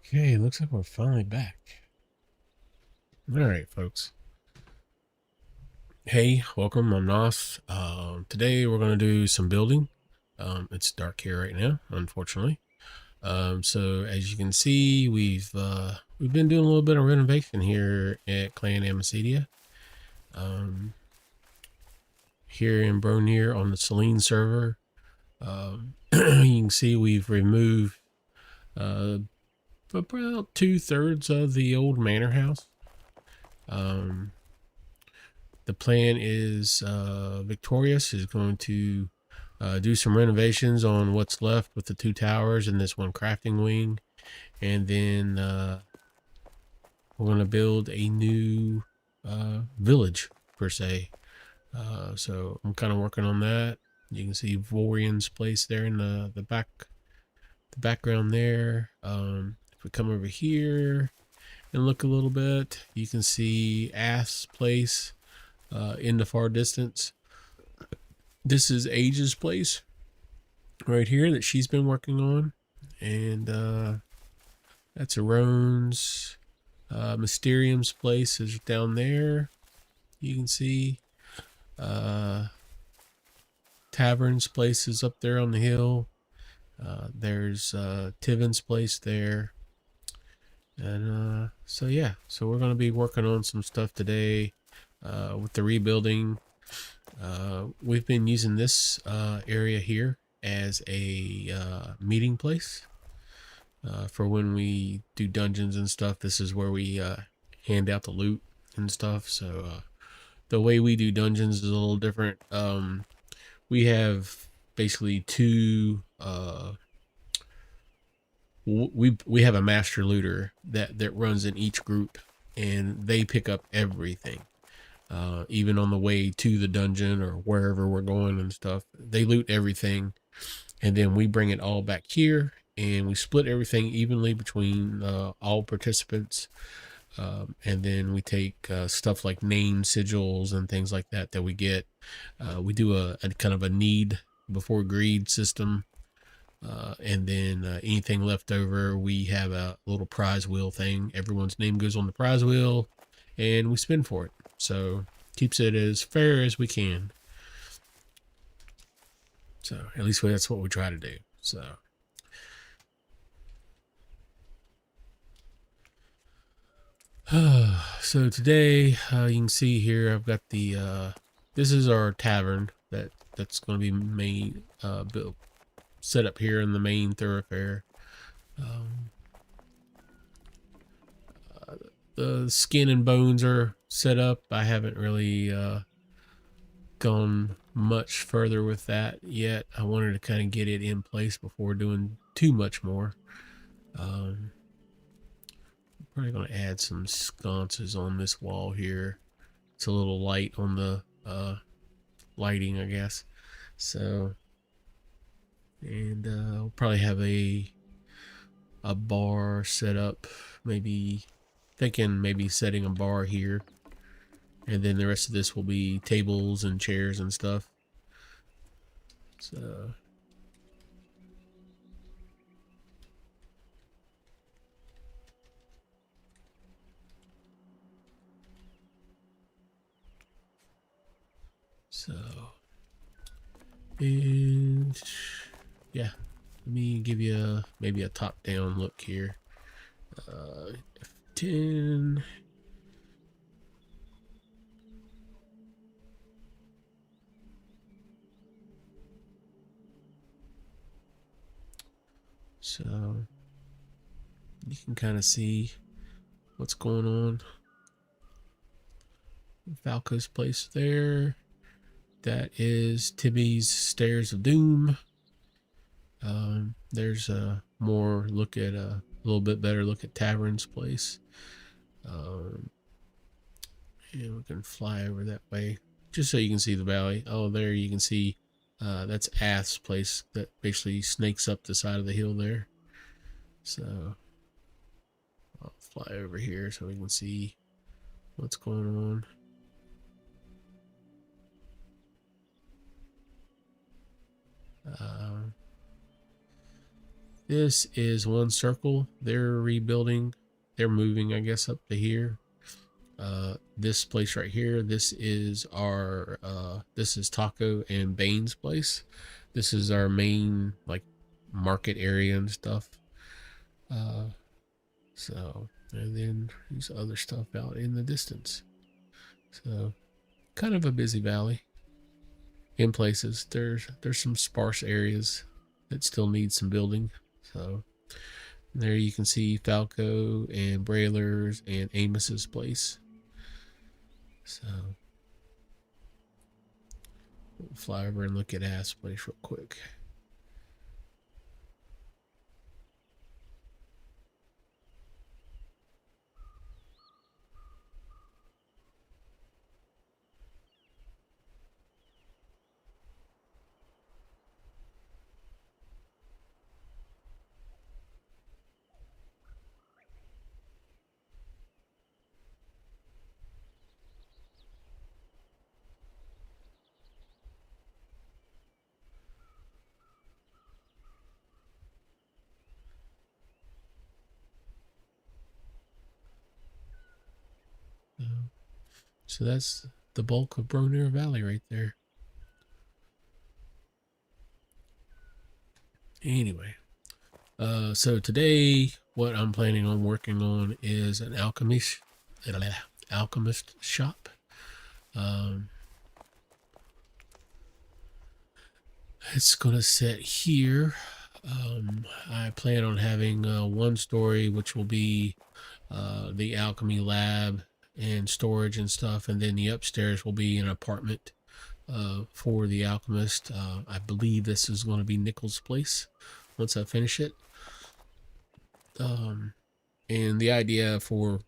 Okay, looks like we're finally back. All right, folks. Hey, welcome. I'm Nos. Today we're going to do some building. It's dark here right now, unfortunately. So as you can see, we've been doing a little bit of renovation here at Clan Amicitia. Here in Bronier on the Selene server. You can see we've removed about 2/3 of the old manor house. Um, the plan is Victorious is going to do some renovations on what's left with the two towers and this one crafting wing. And then we're going to build a new village, per se. So I'm kind of working on that. You can see Vorian's place there in the background there. If we come over here and look a little bit, you can see Ath's place in the far distance. This is Age's place right here that she's been working on. And that's Arone's. Mysterium's place is down there. You can see Tavern's place is up there on the hill. There's Tiven's place there. And so yeah, so we're going to be working on some stuff today with the rebuilding. We've been using this area here as a meeting place for when we do dungeons and stuff. This is where we hand out the loot and stuff. So the way we do dungeons is a little different. We have basically two. We have a master looter that runs in each group, and they pick up everything. Even on the way to the dungeon or wherever we're going and stuff, they loot everything, and then we bring it all back here, and we split everything evenly between all participants. And then we take stuff like name sigils and things like that we get. We do a kind of a need before greed system. And then anything left over, we have a little prize wheel thing. Everyone's name goes on the prize wheel, and we spin for it. So keeps it as fair as we can. So at least that's what we try to do. So today you can see here I've got the this is our tavern that's going to be made built set up here in the main thoroughfare. Um, the skin and bones are set up. I haven't really gone much further with that yet. I wanted to kind of get it in place before doing too much more. Probably going to add some sconces on this wall here. It's a little light on the lighting, I guess. So, and we'll probably have a bar set up. Maybe thinking maybe setting a bar here, and then the rest of this will be tables and chairs and stuff. So, and yeah, let me give you maybe a top-down look here. F10. So you can kind of see what's going on. Falco's place there. That is Tibby's Stairs of Doom. There's a more look at a little bit better look at Tavern's place. And we can fly over that way just so you can see the valley. Oh, there you can see that's Ath's place that basically snakes up the side of the hill there. So I'll fly over here so we can see what's going on. This is one circle. They're rebuilding. They're moving, I guess, up to here. This place right here, this is our this is Taco and Bane's place. This is our main like market area and stuff. uh so, and then there's other stuff out in the distance. So kind of a busy valley in places. There's some sparse areas that still need some building. So there you can see Falco and Brailer's and Amos's place. So we'll fly over and look at Ass place real quick. So that's the bulk of Broner Valley right there. Anyway, so today what I'm planning on working on is an alchemist shop. It's gonna sit here. I plan on having one story, which will be the alchemy lab and storage and stuff, and then the upstairs will be an apartment for the alchemist. I believe this is going to be Nichols' place once I finish it. And the idea for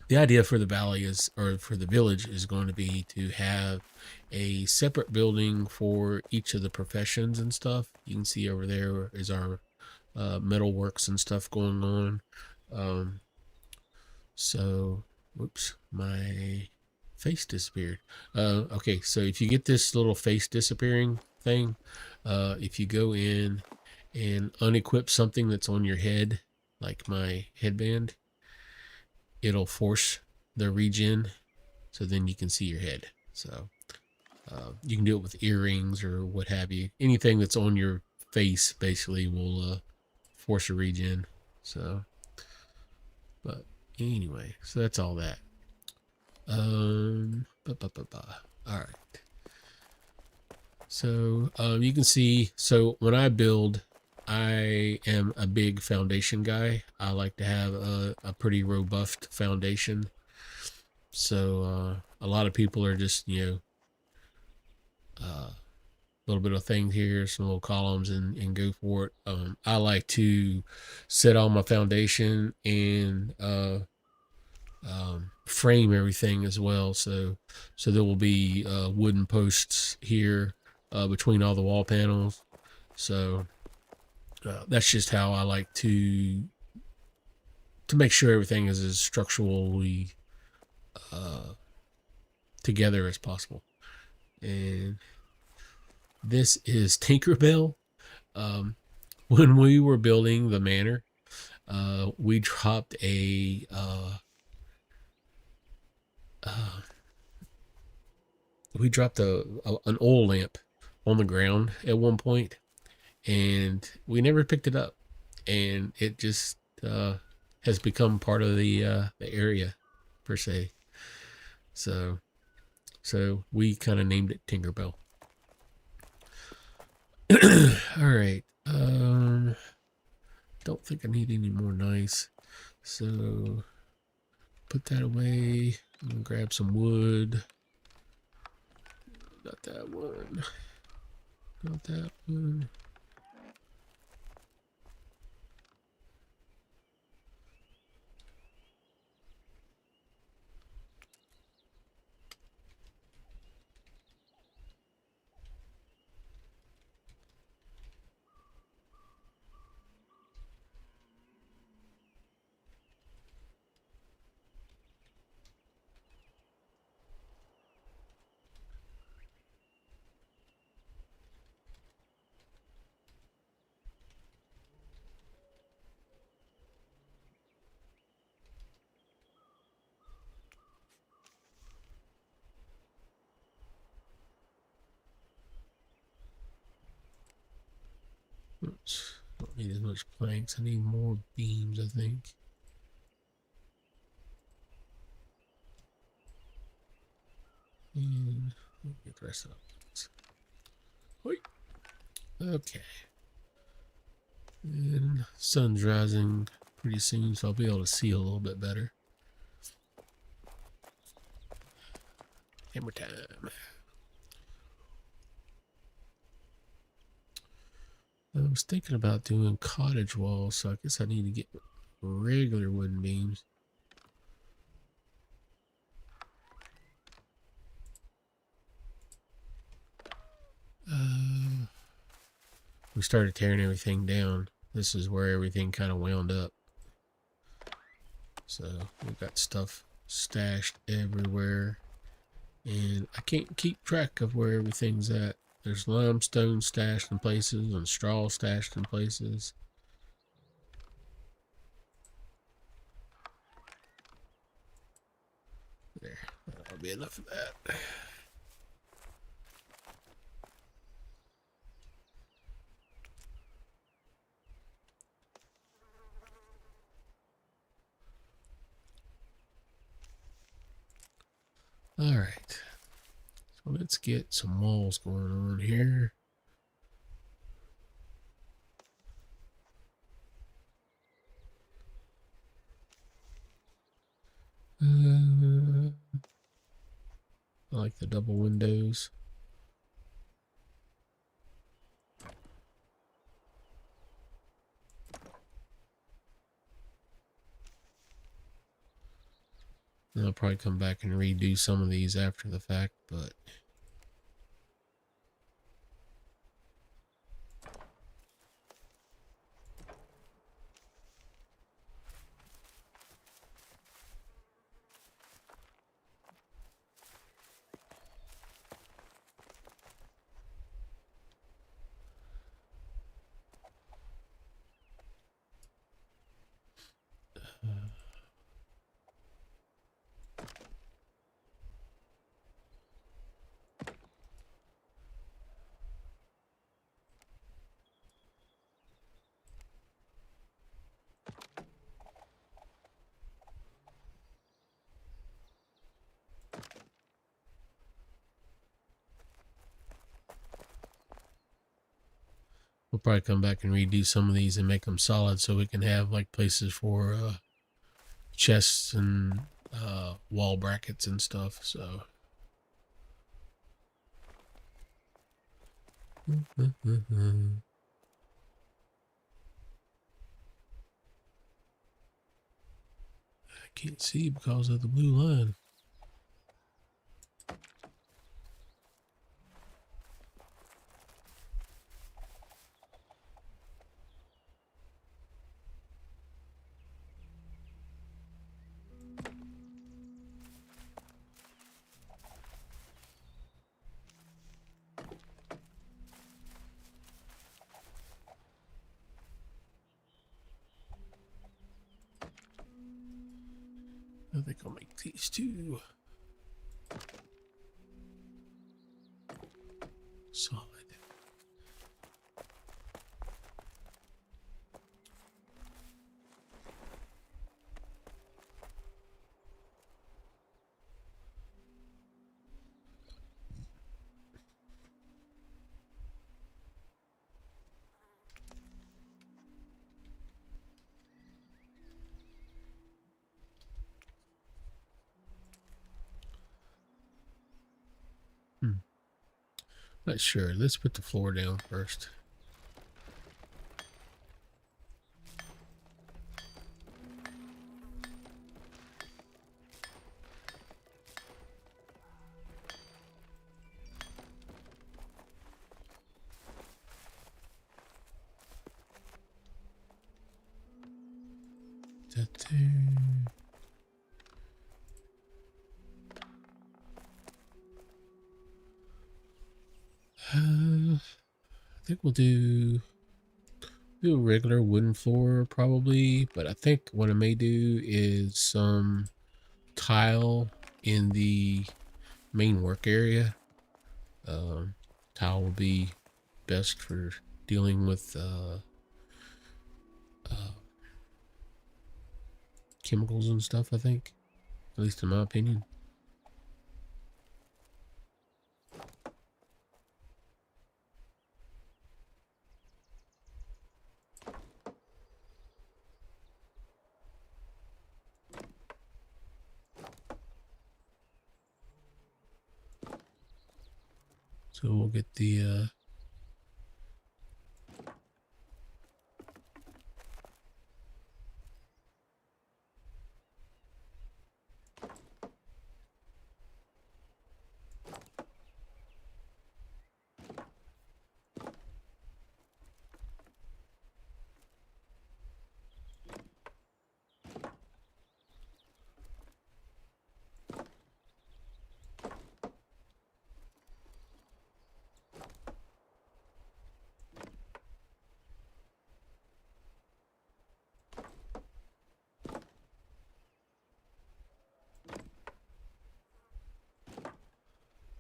the valley is, or for the village, is going to be to have a separate building for each of the professions and stuff. You can see over there is our metalworks and stuff going on. So, whoops, my face disappeared. Okay, so if you get this little face disappearing thing, if you go in and unequip something that's on your head, like my headband, it'll force the regen, so then you can see your head. So you can do it with earrings or what have you. Anything that's on your face basically will force a regen. So, but anyway, so that's all that. All right. So you can see, so when I build, I am a big foundation guy. I like to have a pretty robust foundation. So a lot of people are just, a little bit of things here, some little columns, and go for it. I like to set on my foundation and frame everything as well. So there will be wooden posts here between all the wall panels. So that's just how I like to make sure everything is as structurally together as possible. And this is Tinkerbell. When we were building the manor, we dropped an oil lamp on the ground at one point, and we never picked it up, and it just has become part of the area per se. So we kind of named it Tinkerbell. All right. Don't think I need any more nice. So put that away. I'm gonna grab some wood. Not that one. Not that one. Oops. Don't need as much planks. I need more beams, I think. And get the rest of it. Wait. Okay. And sun's rising pretty soon, so I'll be able to see a little bit better. Hammer time. I was thinking about doing cottage walls, so I guess I need to get regular wooden beams. We started tearing everything down. This is where everything kind of wound up. So we've got stuff stashed everywhere, and I can't keep track of where everything's at. There's limestone stashed in places and straw stashed in places. There, that'll be enough of that. All right, so let's get some walls going on here. I like the double windows. And I'll probably come back and redo some of these after the fact, but we'll probably come back and redo some of these and make them solid so we can have like places for chests and wall brackets and stuff. So I can't see because of the blue line. I think I'll make these two solid. Not sure. Let's put the floor down first. I think we'll do a regular wooden floor probably, but I think what I may do is some tile in the main work area. Tile will be best for dealing with chemicals and stuff, I think. At least in my opinion. So we'll get the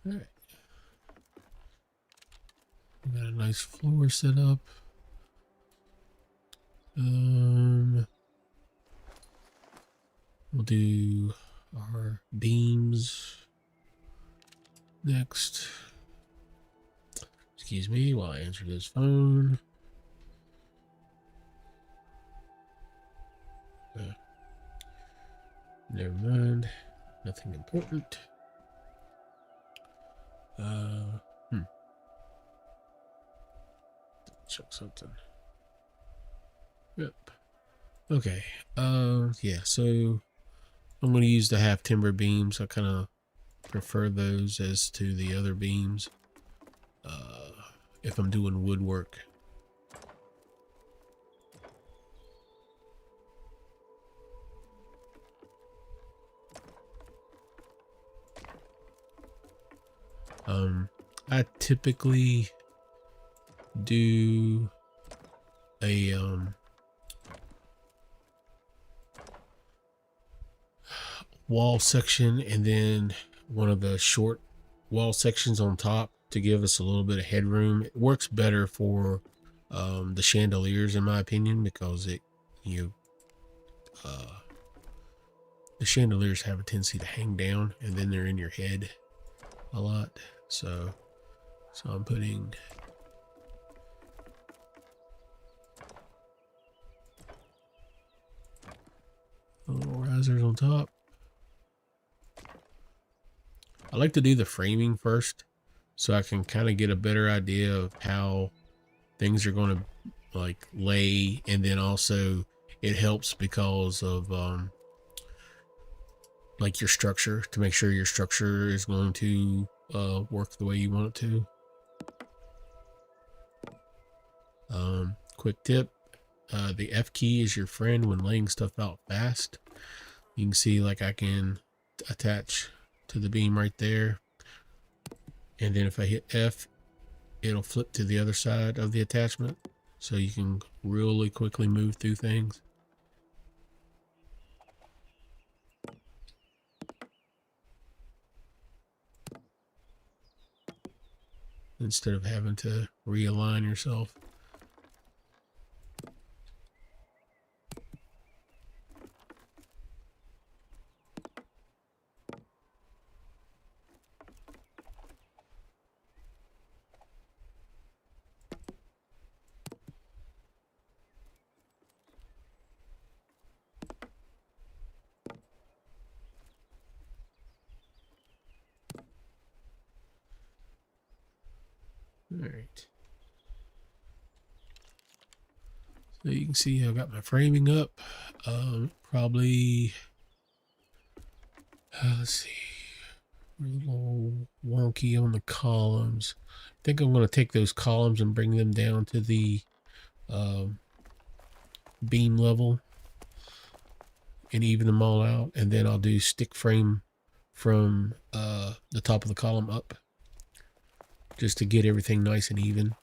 all right. We got a nice floor set up. We'll do our beams next. Excuse me while I answer this phone. Never mind. Nothing important. Check something. Yep. Okay. Yeah, so I'm going to use the half timber beams. I kind of prefer those as to the other beams if I'm doing woodwork. I typically do a wall section and then one of the short wall sections on top to give us a little bit of headroom. It works better for the chandeliers, in my opinion, because the chandeliers have a tendency to hang down and then they're in your head a lot. So I'm putting little risers on top. I like to do the framing first so I can kind of get a better idea of how things are going to like lay, and then also it helps because of like your structure, to make sure your structure is going to work the way you want it to. Quick tip, the F key is your friend when laying stuff out fast. You can see like I can attach to the beam right there, and then if I hit F, it'll flip to the other side of the attachment, so you can really quickly move through things. Instead of having to realign yourself. All right. So you can see I've got my framing up. Probably, let's see, we're a little wonky on the columns. I think I'm going to take those columns and bring them down to the beam level and even them all out, and then I'll do stick frame from the top of the column up, just to get everything nice and even.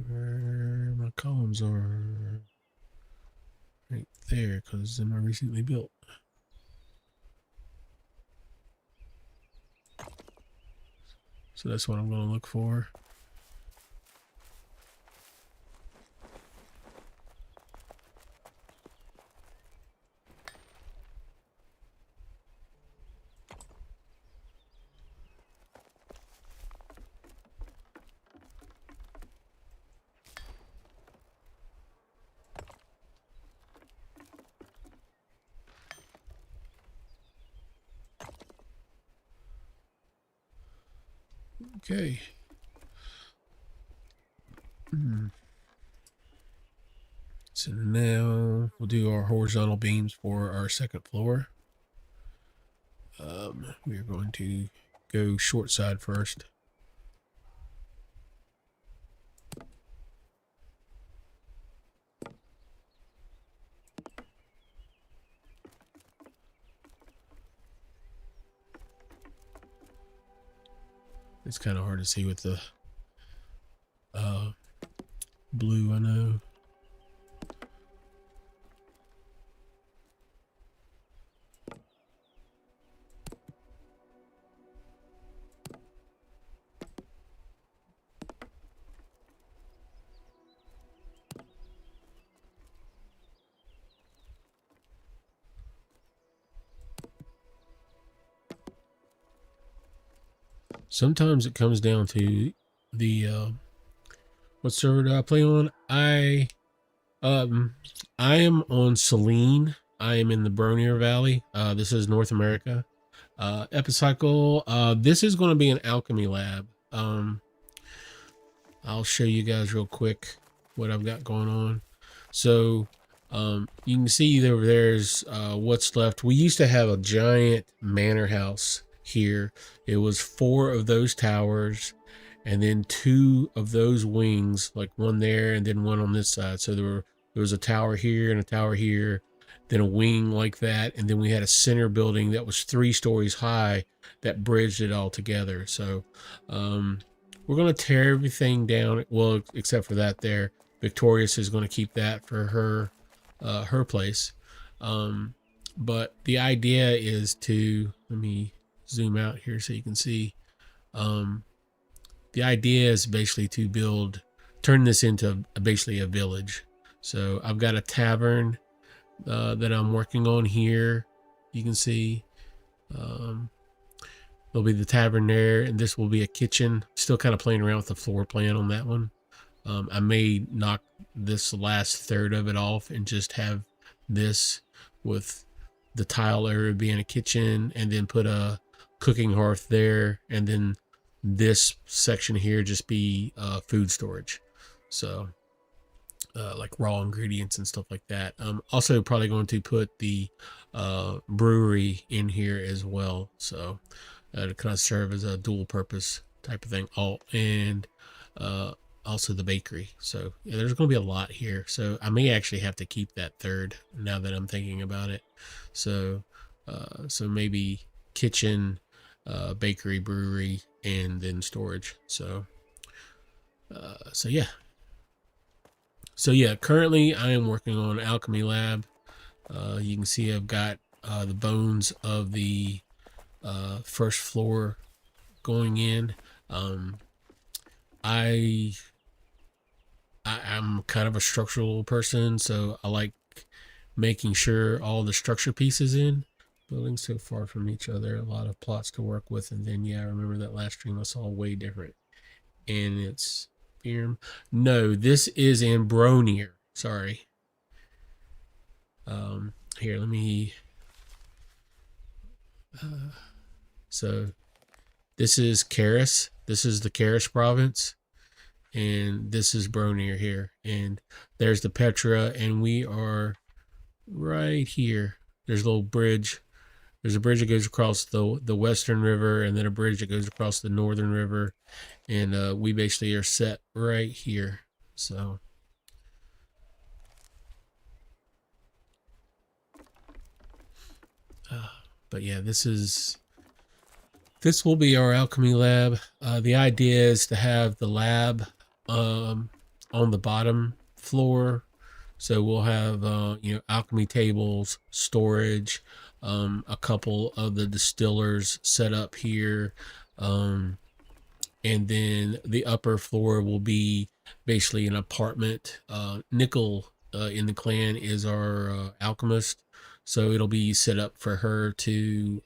Where my columns are, right there because they're recently built. So that's what I'm going to look for. Okay. So now we'll do our horizontal beams for our second floor. We are going to go short side first. It's kind of hard to see with the blue, I know. Sometimes it comes down to the what server do I play on? I am on Selene. I am in the Bronier Valley. This is North America. Epicycle. This is going to be an alchemy lab. I'll show you guys real quick what I've got going on. So you can see over there's what's left. We used to have a giant manor house here. It was 4 of those towers and then 2 of those wings, like one there and then one on this side. So there was a tower here and a tower here, then a wing like that, and then we had a center building that was 3 stories high that bridged it all together. So we're going to tear everything down, well, except for that there. Victorious is going to keep that for her place. But the idea is to, let me zoom out here so you can see. The idea is basically to turn this into basically a village. So I've got a tavern that I'm working on here. You can see there'll be the tavern there, and this will be a kitchen. Still kind of playing around with the floor plan on that one. I may knock this last third of it off and just have this with the tile area being a kitchen, and then put a cooking hearth there, and then this section here just be food storage. So like raw ingredients and stuff like that. Also probably going to put the brewery in here as well. So to kind of serve as a dual purpose type of thing. And also the bakery. So yeah, there's going to be a lot here. So I may actually have to keep that third now that I'm thinking about it. So so maybe kitchen, bakery, brewery, and then storage. So yeah. So yeah, currently I am working on Alchemy Lab. You can see I've got the bones of the first floor going in. I'm kind of a structural person, so I like making sure all the structure pieces in. Buildings so far from each other, a lot of plots to work with, and then yeah, I remember that last stream I saw way different. And it's no, this is in Bronier. Sorry. Here, let me. So, this is Karis. This is the Karis province, and this is Bronier here. And there's the Petra, and we are right here. There's a little bridge. There's a bridge that goes across the western river, and then a bridge that goes across the northern river, and we basically are set right here. So but yeah, this will be our alchemy lab. The idea is to have the lab on the bottom floor, So we'll have alchemy tables, storage, a couple of the distillers set up here, and then the upper floor will be basically an apartment. Nickel in the clan is our alchemist, so it'll be set up for her to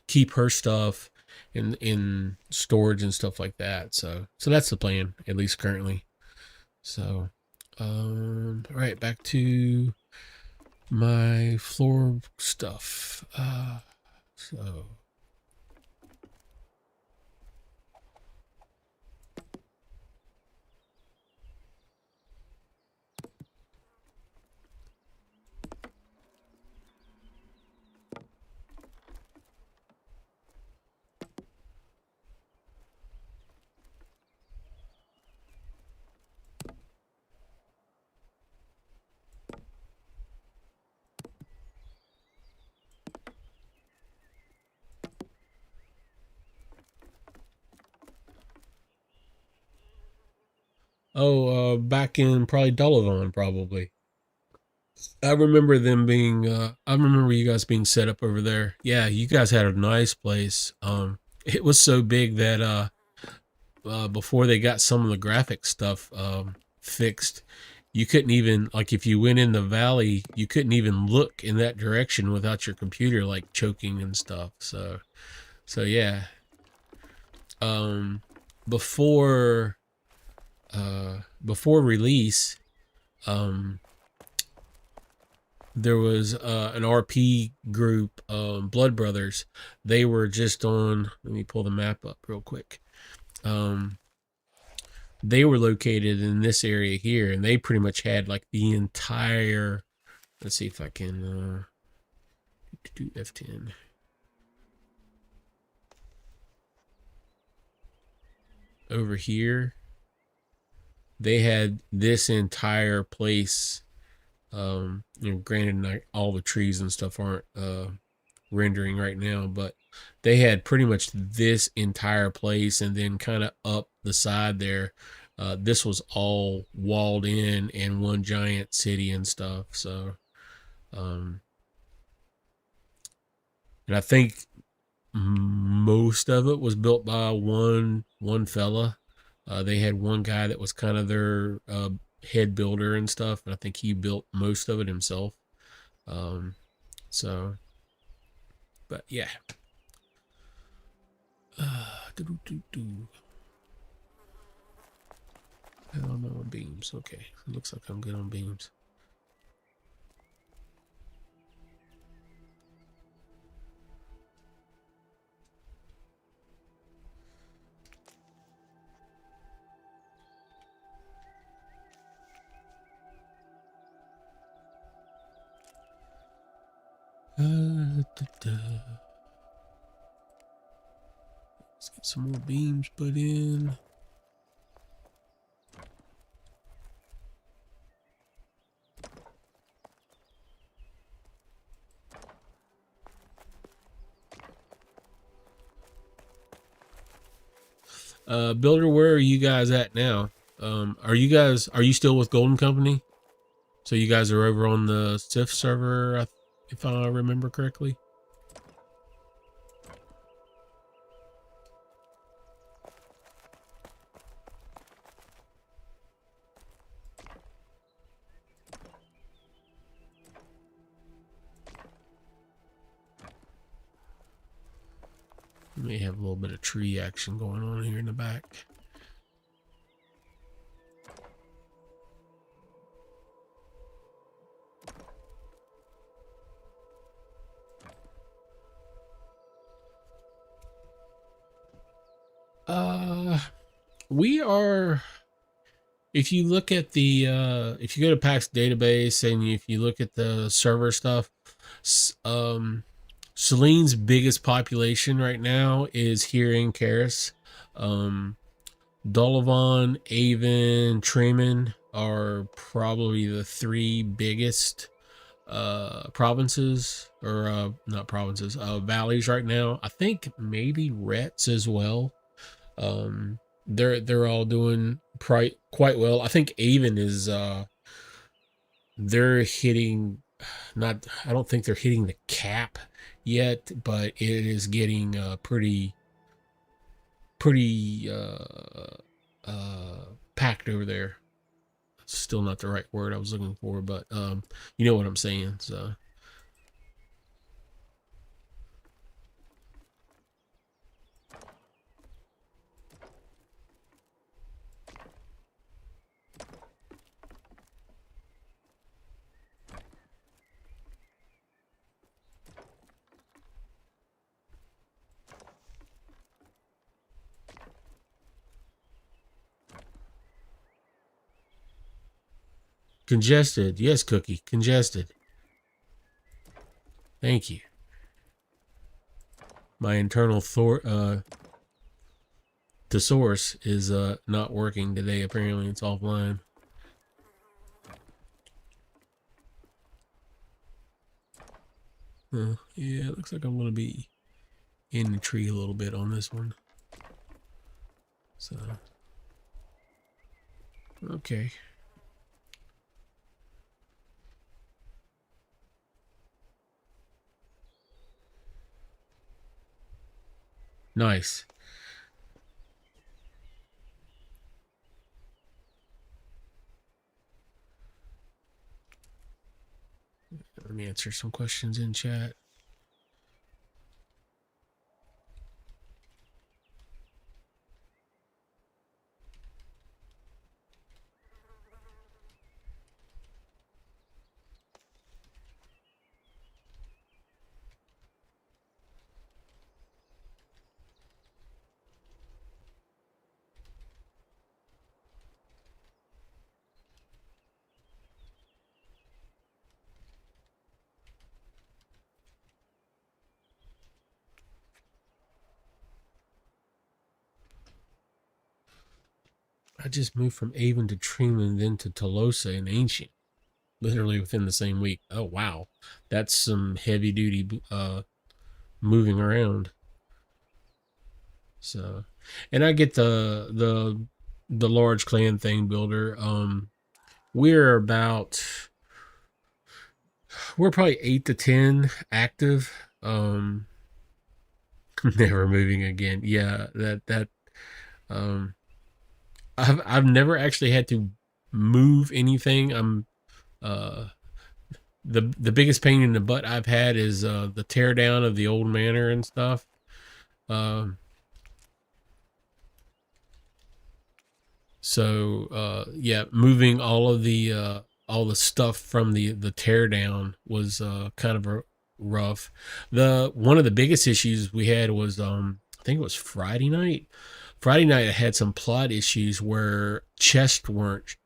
keep her stuff in storage and stuff like that. So that's the plan, at least currently. So all right, back to my floor stuff. So back in probably Delavan, probably. I remember them being. I remember you guys being set up over there. Yeah, you guys had a nice place. It was so big that before they got some of the graphic stuff fixed, you couldn't even, like, if you went in the valley, you couldn't even look in that direction without your computer like choking and stuff. So yeah. Um, before before release, um, there was an RP group, Blood Brothers. They were just on. Let me pull the map up real quick. They were located in this area here, and they pretty much had like the entire. Let's see if I can do F10. Over here, they had this entire place. Granted, all the trees and stuff aren't rendering right now, but they had pretty much this entire place, and then kind of up the side there, this was all walled in and one giant city and stuff. So, and I think most of it was built by one fella. They had one guy that was kind of their head builder and stuff, and I think he built most of it himself. Um, so, but yeah. I don't know on beams. Okay, it looks like I'm good on beams. Let's get some more beams put in. Builder, where are you guys at now? Are you still with Golden Company? So you guys are over on the Sif server, if I remember correctly. We may have a little bit of tree action going on here in the back. We are, if you look at the if you go to Pax database and if you look at the server stuff, Celine's biggest population right now is here in Karis. Dolavan, Avon, Treman are probably the three biggest provinces, or not provinces, valleys right now. I think maybe Rets as well. they're all doing quite well. I think Avon is they're hitting not I don't think they're hitting the cap yet, but it is getting pretty packed over there. Still not the right word I was looking for, but you know what I'm saying. So congested, yes, Cookie, congested. Thank you. My internal thesaurus is not working today. Apparently, it's offline. Yeah, it looks like I'm gonna be in the tree a little bit on this one. So, okay. Nice. Let me answer some questions in chat. I just moved from Avon to Tremont, then to Tolosa and Ancient, literally within the same week. Oh wow, that's some heavy duty moving around. So, and I get the large clan thing builder. We're about we're probably 8 to 10 active. Never moving again. Yeah, that um I've never actually had to move anything. I'm uh the biggest pain in the butt I've had is the tear down of the old manor and stuff. Um so yeah, moving all the stuff from the tear down was kind of rough. The one of the biggest issues we had was I think it was Friday night. Friday night I had some plot issues where chests weren't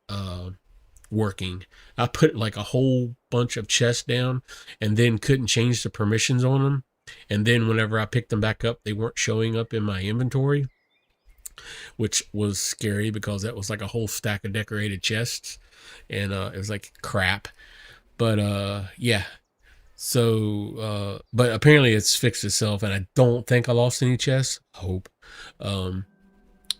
working. I put like a whole bunch of chests down and then couldn't change the permissions on them. And then whenever I picked them back up, they weren't showing up in my inventory, which was scary because that was like a whole stack of decorated chests. And it was like crap. But yeah. So but apparently it's fixed itself and I don't think I lost any chests. Hope. Um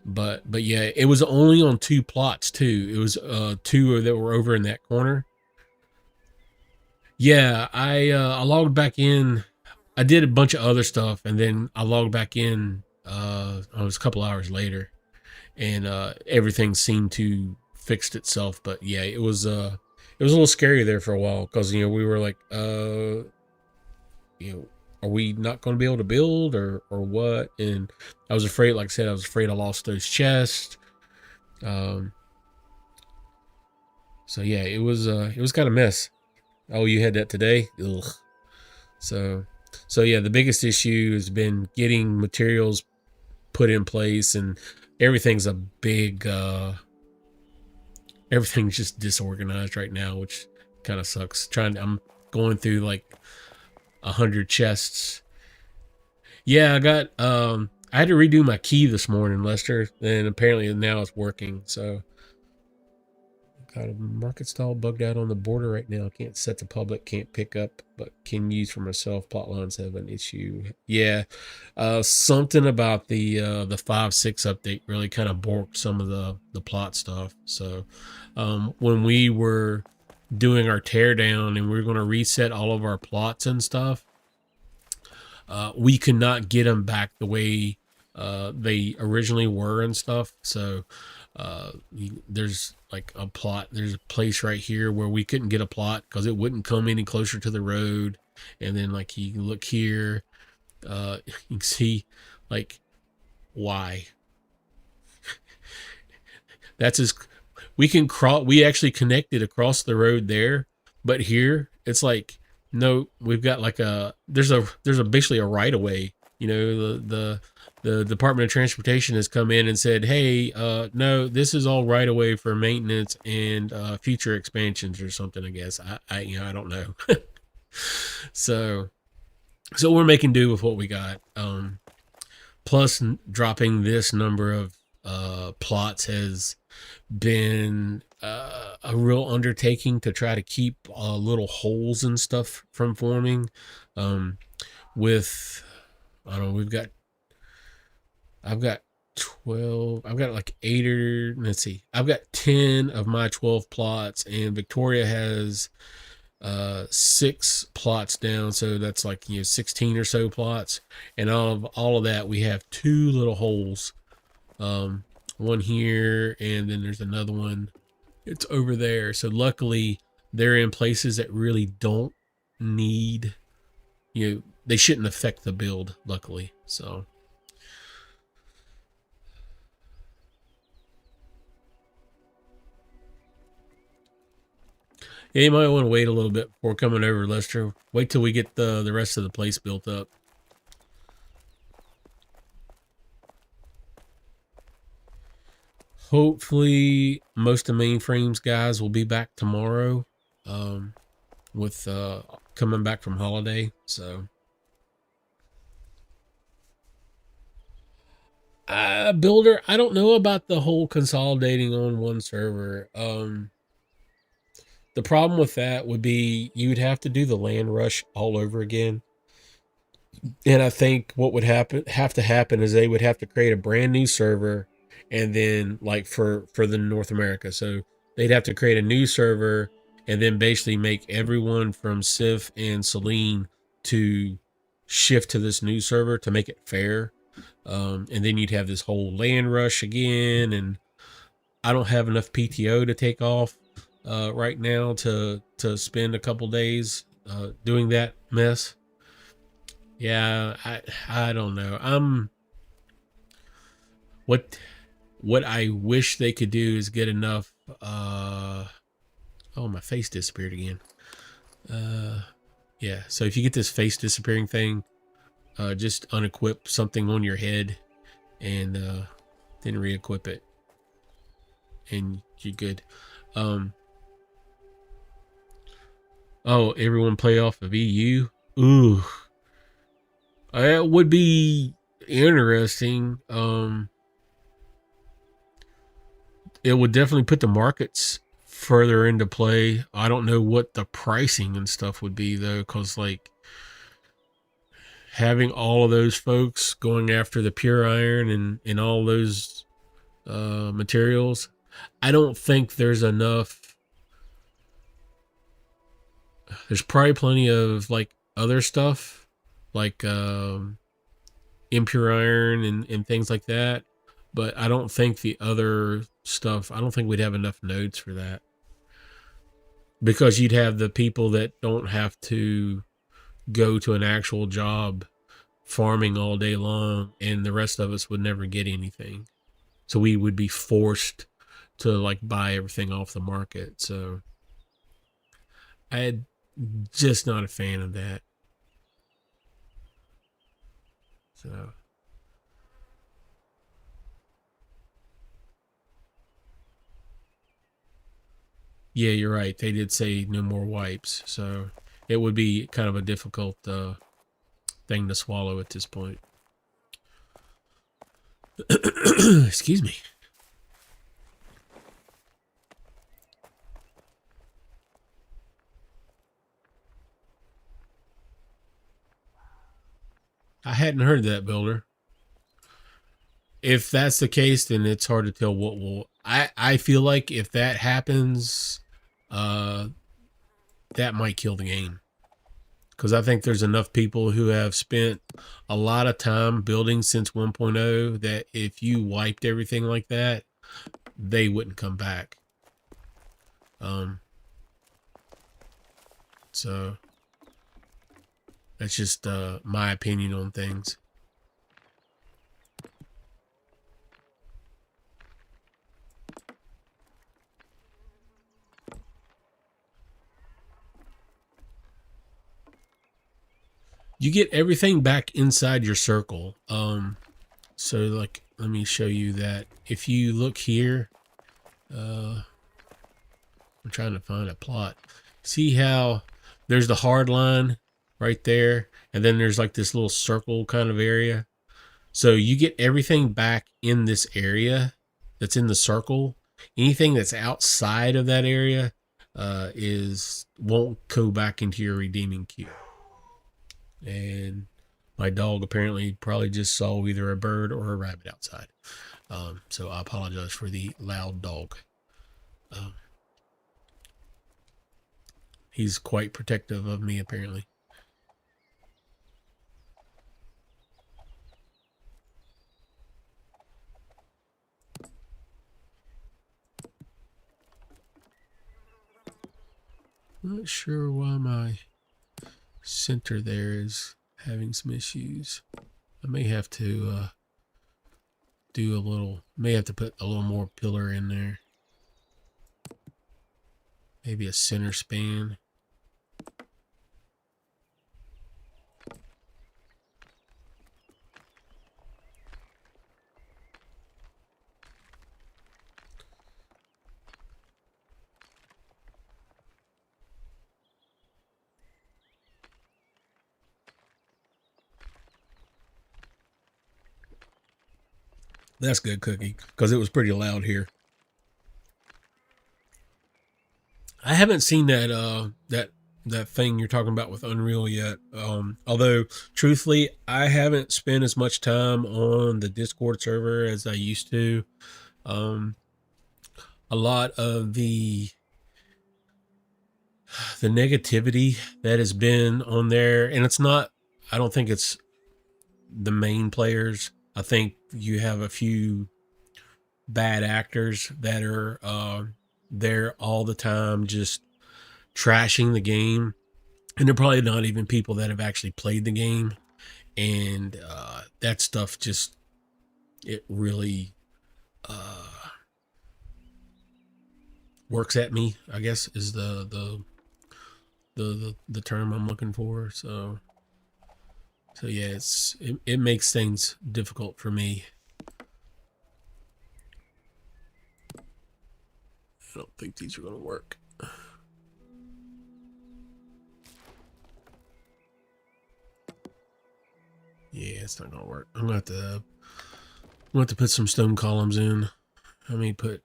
but yeah, it was only on 2 plots too. It was two that were over in that corner. Yeah, I logged back in. I did a bunch of other stuff and then I logged back in it was a couple hours later and everything seemed to fixed itself. But yeah, it was a little scary there for a while because we were like are we not going to be able to build or what? And I was afraid, like I said, I was afraid I lost those chests. Um, so yeah, it was kind of mess. Oh, you had that today? Ugh. So, so yeah, the biggest issue has been getting materials put in place, and everything's a big, everything's just disorganized right now, which kind of sucks. I'm going through like 100 chests. Yeah, I had to redo my key this morning, Lester, and apparently now it's working. So Got a market stall bugged out on the border right now. Can't set to public, can't pick up, but can use for myself. Plot lines have an issue. Yeah. Something about the 5.6 update really kind of borked some of the plot stuff. So when we were doing our teardown and we were going to reset all of our plots and stuff, we could not get them back the way they originally were and stuff. So there's like a plot, there's a place right here where we couldn't get a plot because it wouldn't come any closer to the road. And then like you can look here, you can see like why. That's as we can cross. We actually connected across the road there, but here it's like no. We've got like there's a basically a right of way. You know, the Department of Transportation has come in and said, hey, no, this is all right of way for maintenance and future expansions or something. I guess I don't know. So we're making do with what we got. Plus dropping this number of plots has been a real undertaking to try to keep little holes and stuff from forming. With I don't know, I've got 12, I've got like 8 or let's see, I've got 10 of my 12 plots, and Victoria has 6 plots down, so that's like 16 or so plots, and all of that we have 2 little holes, one here and then there's another one, it's over there. So luckily they're in places that really don't need, they shouldn't affect the build, luckily. So yeah, you might want to wait a little bit before coming over, Lester. Wait till we get the rest of the place built up. Hopefully most of Mainframe's guys will be back tomorrow, with coming back from holiday. So builder, I don't know about the whole consolidating on one server. The problem with that would be you would have to do the land rush all over again. And I think what would have to happen is they would have to create a brand new server, and then like for the North America. So they'd have to create a new server and then basically make everyone from Sif and Celine to shift to this new server to make it fair. And then you'd have this whole land rush again, and I don't have enough PTO to take off right now to spend a couple days doing that mess. Yeah, I don't know. What I wish they could do is get enough. Oh, my face disappeared again. Yeah. So if you get this face disappearing thing, just unequip something on your head, and then re-equip it, and you're good. Oh, everyone play off of EU. Ooh, it would be interesting. It would definitely put the markets further into play. I don't know what the pricing and stuff would be though, because like having all of those folks going after the pure iron and all those materials, I don't think there's enough. There's probably plenty of like other stuff like impure iron and things like that, but I don't think the other stuff, I don't think we'd have enough nodes for that, because you'd have the people that don't have to go to an actual job farming all day long, and the rest of us would never get anything. So we would be forced to like buy everything off the market. So I'm just not a fan of that. So yeah, you're right. They did say no more wipes. So it would be kind of a difficult thing to swallow at this point. Excuse me. I hadn't heard of that builder. If that's the case, then it's hard to tell what will. I feel like if that happens, that might kill the game. Because I think there's enough people who have spent a lot of time building since 1.0 that if you wiped everything like that, they wouldn't come back. So that's just my opinion on things. You get everything back inside your circle. So like, let me show you that. If you look here, I'm trying to find a plot. See how there's the hard line right there, and then there's like this little circle kind of area. So you get everything back in this area that's in the circle. Anything that's outside of that area won't go back into your redeeming queue. And my dog apparently probably just saw either a bird or a rabbit outside. So I apologize for the loud dog. He's quite protective of me, apparently. Not sure why my center there is having some issues. I may have to may have to put a little more pillar in there. Maybe a center span. That's good, Cookie, because it was pretty loud here. I haven't seen that thing you're talking about with Unreal yet. Although, truthfully, I haven't spent as much time on the Discord server as I used to. A lot of the negativity that has been on there, and it's not. I don't think it's the main players. I think you have a few bad actors that are there all the time just trashing the game, and they're probably not even people that have actually played the game, and that stuff just, it really works at me, I guess, is the term I'm looking for. So yeah, it makes things difficult for me. I don't think these are going to work. Yeah, it's not going to work. I'm going to have to put some stone columns in. I may put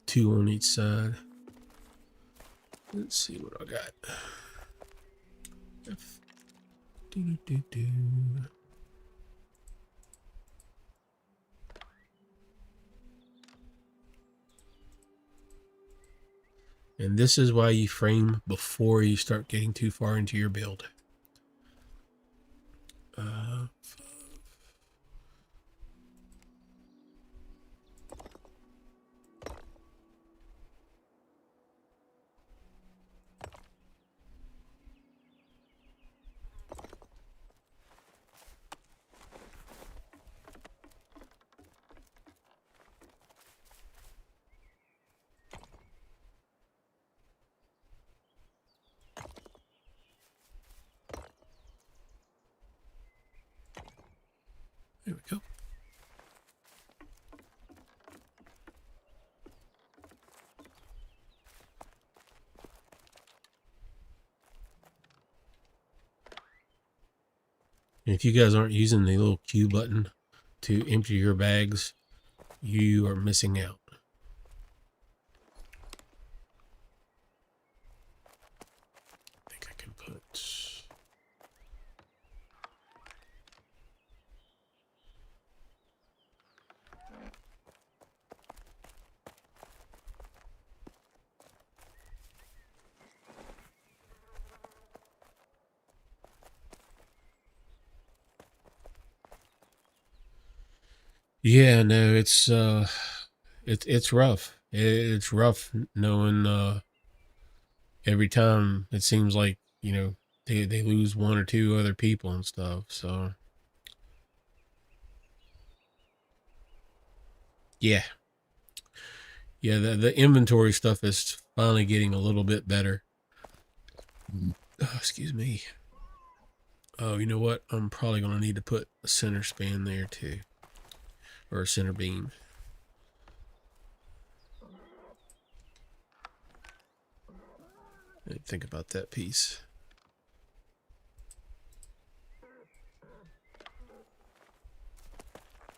2 on each side. Let's see what I got. And this is why you frame before you start getting too far into your build. There we go. And if you guys aren't using the little Q button to empty your bags, you are missing out. I think I can put Yeah, no, it's rough. It's rough knowing every time it seems like, they lose one or two other people and stuff. So yeah. Yeah, the inventory stuff is finally getting a little bit better. Oh, excuse me. Oh, you know what? I'm probably gonna need to put a center span there too. Or a center beam. Think about that piece.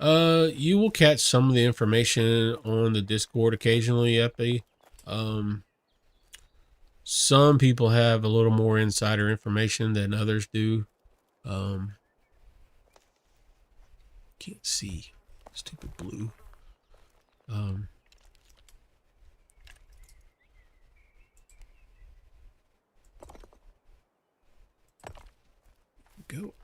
You will catch some of the information on the Discord occasionally, Epi. Um, some people have a little more insider information than others do. Um, can't see. Stupid blue. Um, go.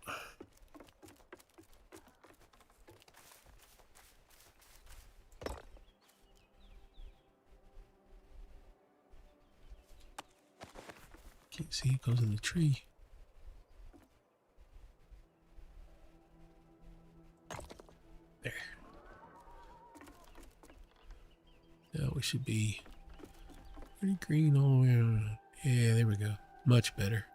Can't see. It goes in the tree. There. Now we should be pretty green all the way around. Yeah, there we go. Much better.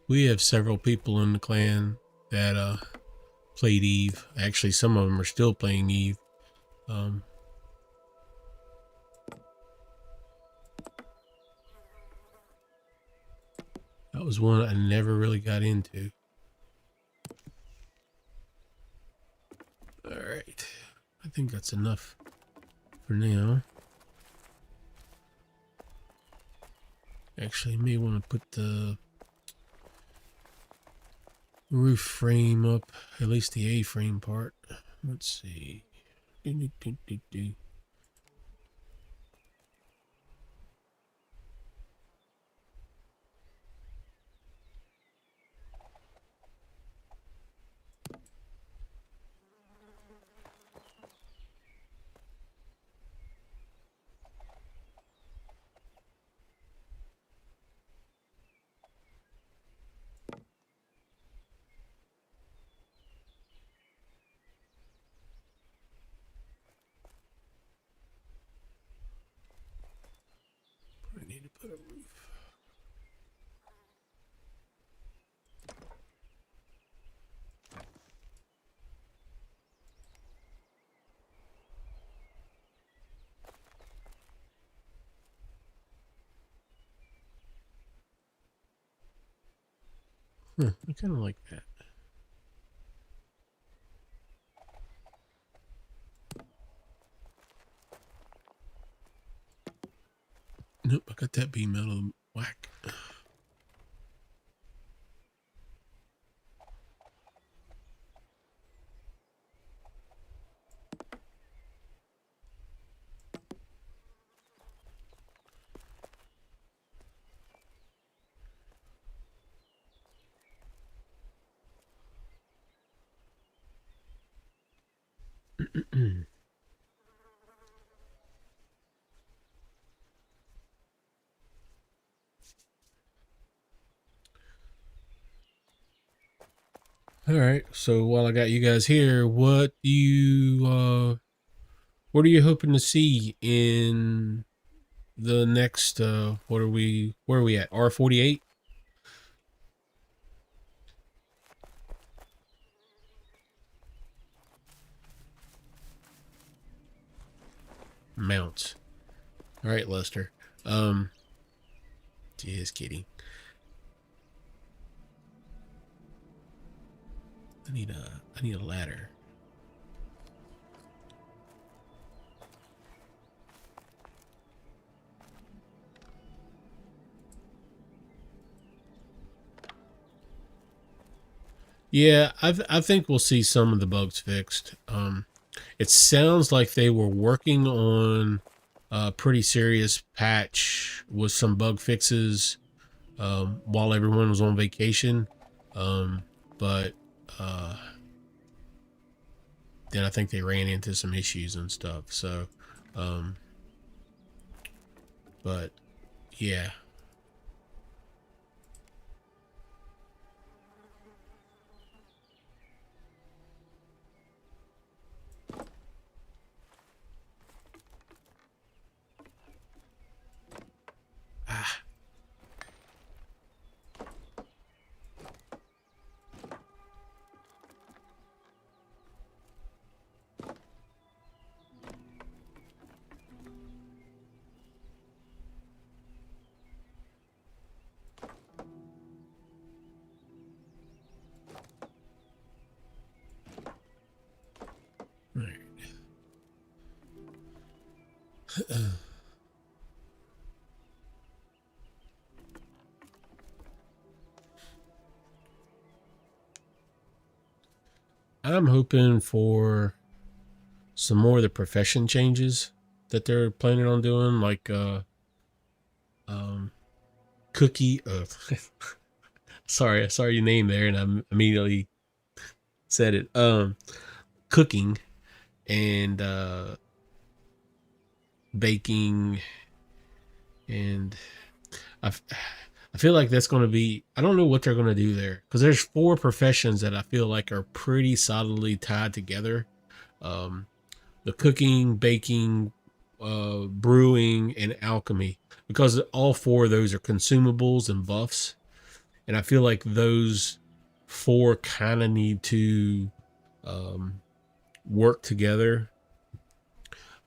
We have several people in the clan that played Eve. Actually, some of them are still playing Eve. Um, that was one I never really got into. All right, I think that's enough for now. Actually, may want to put the roof frame up, at least the A-frame part. Let's see. I need to put a roof. I kind of like that. Nope, I got that beam out of the whack. All right. So while I got you guys here, what are you hoping to see in the next where are we at? R48 mounts. All right, Lester. Um just kidding. I need a ladder. Yeah, I think we'll see some of the bugs fixed. It sounds like they were working on a pretty serious patch with some bug fixes while everyone was on vacation. Um, but then I think they ran into some issues and stuff. So, um, but yeah. Ah, right. I'm hoping for some more of the profession changes that they're planning on doing, like um, cookie. Sorry, I saw your name there, and I immediately said it. Cooking and baking, and I, I feel like that's going to be. I don't know what they're going to do there because there's four professions that I feel like are pretty solidly tied together. Um, the cooking, baking, brewing, and alchemy, because all four of those are consumables and buffs, and I feel like those four kind of need to um, work together.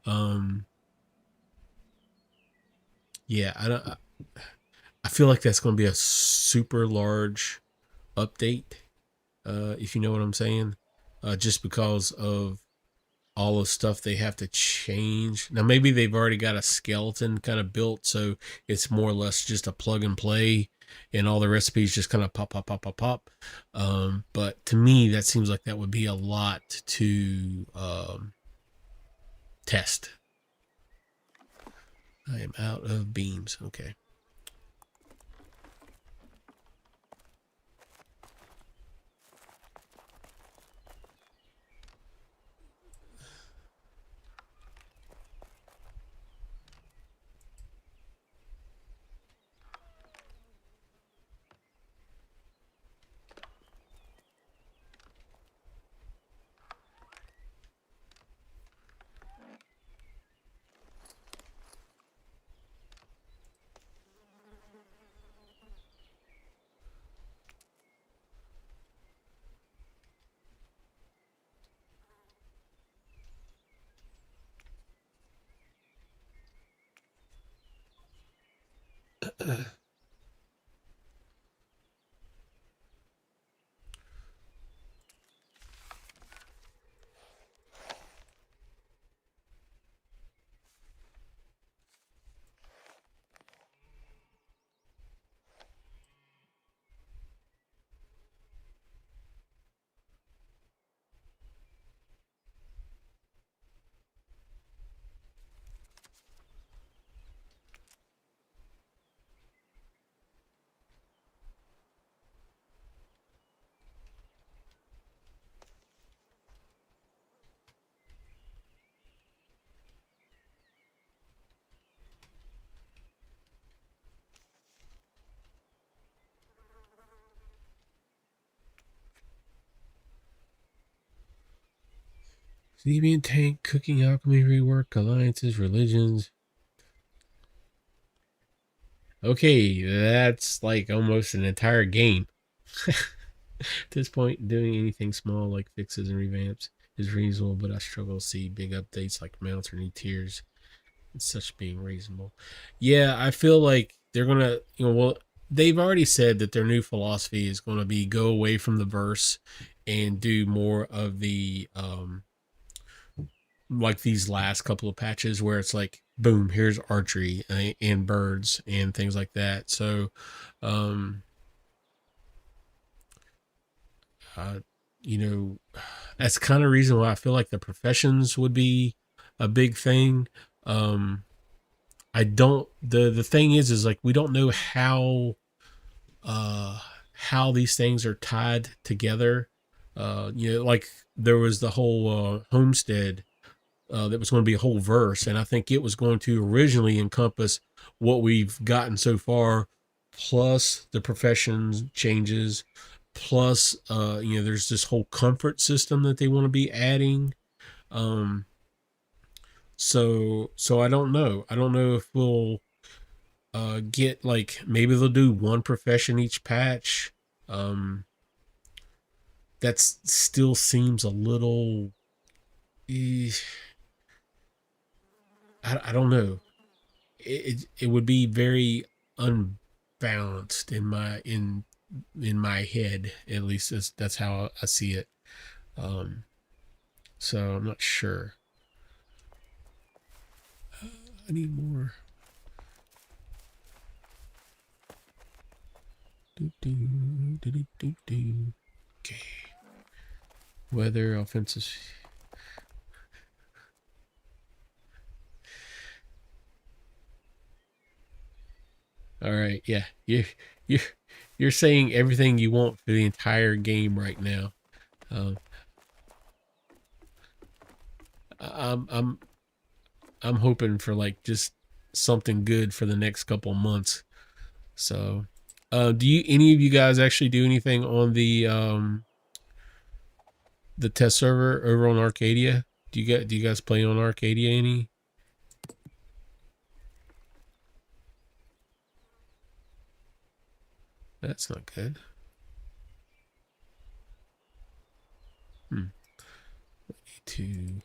Um, yeah, I feel like that's going to be a super large update, if you know what I'm saying. Just because of all the stuff they have to change. Now, maybe they've already got a skeleton kind of built, so it's more or less just a plug and play, and all the recipes just kind of pop, pop, pop, pop, pop. But to me, that seems like that would be a lot to test. I am out of beams. Okay. Deviant tank, cooking, alchemy, rework, alliances, religions. Okay, that's like almost an entire game. At this point, doing anything small like fixes and revamps is reasonable, but I struggle to see big updates like mounts or new tiers and such being reasonable. Yeah, I feel like they're gonna, well, they've already said that their new philosophy is going to be go away from the verse and do more of the like these last couple of patches where it's like boom, here's archery and birds and things like that. So um uh you know, that's kind of reason why I feel like the professions would be a big thing. I don't, the thing is like we don't know uh how these things are tied together. Like there was the whole homestead that was going to be a whole verse, and I think it was going to originally encompass what we've gotten so far, plus the professions changes, plus there's this whole comfort system that they want to be adding. Um, so I don't know. I don't know if we'll get like maybe they'll do one profession each patch. Um, that still seems a little. eh, I don't know. It would be very unbalanced in my head, at least that's how I see it. Um, so I'm not sure. I need more. Okay. Weather, offensive. All right, yeah, you you're saying everything you want for the entire game right now. Um, I'm I'm I'm hoping for like just something good for the next couple months. So, do you any of you guys actually do anything on the test server over on Arcadia? Do you guys play on Arcadia any? That's not good. Hmm. Need to.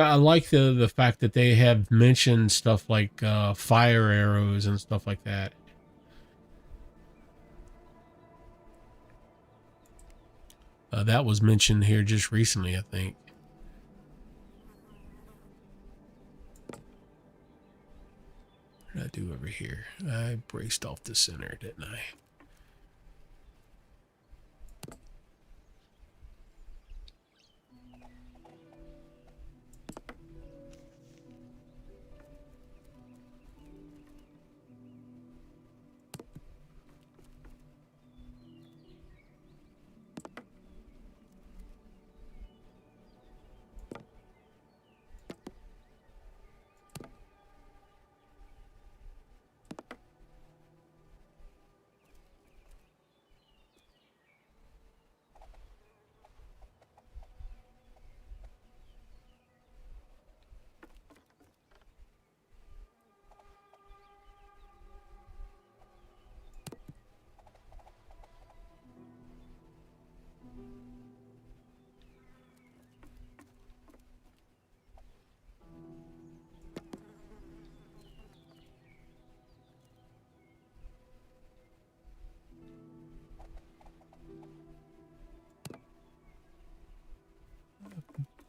I like the fact that they have mentioned stuff like fire arrows and stuff like that. That was mentioned here just recently, I think. What did I do over here? I braced off the center, didn't I?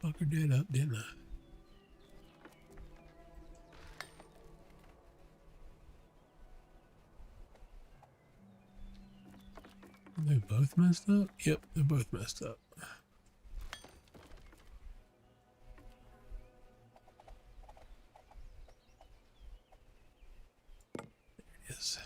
Fucker did up, didn't I? They both messed up? Yep, they're both messed up. Yes.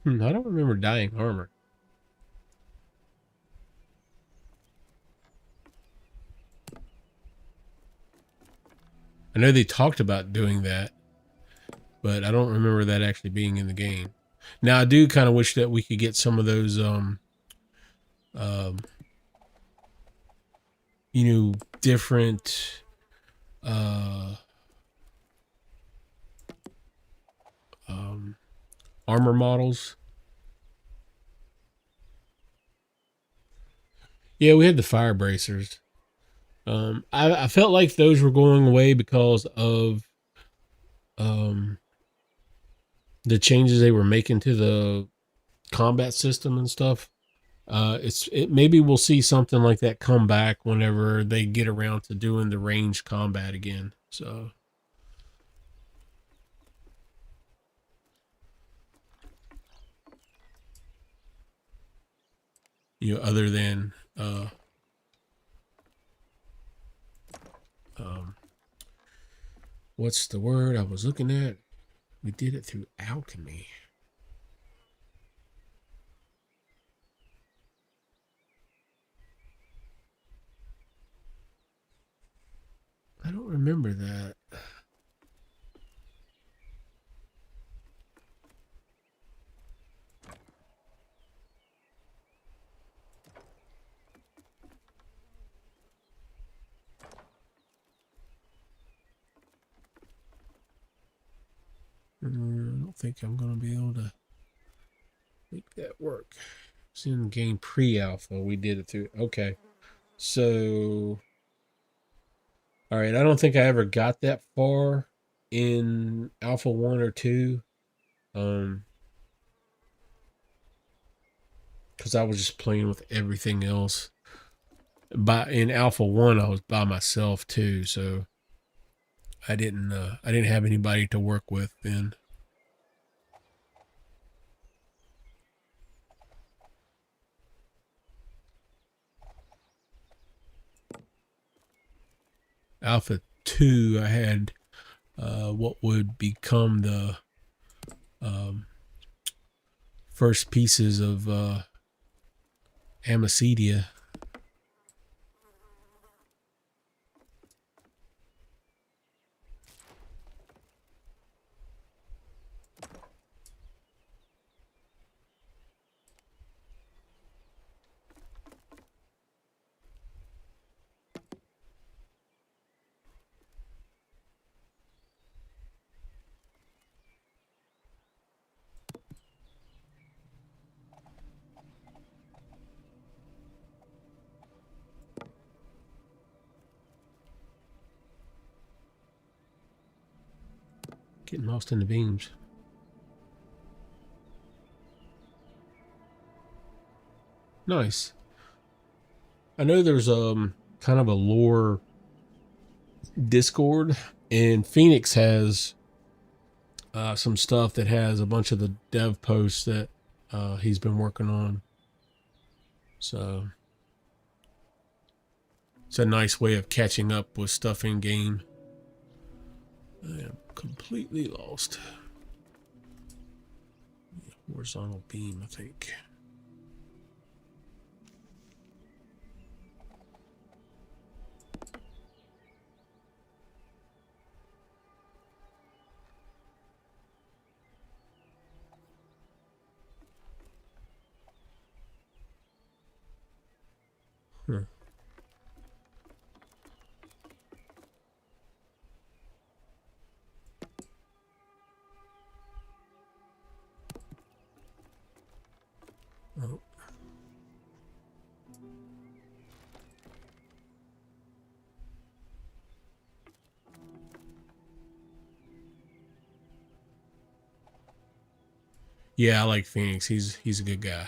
I don't remember dying armor. I know they talked about doing that, but I don't remember that actually being in the game. Now I do kind of wish that we could get some of those um different uh um armor models. Yeah, we had the fire bracers. I felt like those were going away because of um the changes they were making to the combat system and stuff. It maybe we'll see something like that come back whenever they get around to doing the ranged combat again. So, other than um what's the word I was looking at? We did it through alchemy. I don't remember that. I don't think I'm gonna be able to make that work. It's in game pre-alpha. We did it through. Okay, so all right. I don't think I ever got that far in alpha 1 or 2. Um, because I was just playing with everything else. In alpha 1, I was by myself too, so I didn't have anybody to work with then. Alpha 2, I had what would become the um, first pieces of Amicitia. Getting lost in the beams. Nice. I know there's kind of a lore Discord, and Phoenix has some stuff that has a bunch of the dev posts that he's been working on. So it's a nice way of catching up with stuff in game. I am completely lost. Horizontal beam, I think. Huh. Oh. Yeah, I like Phoenix. He's a good guy.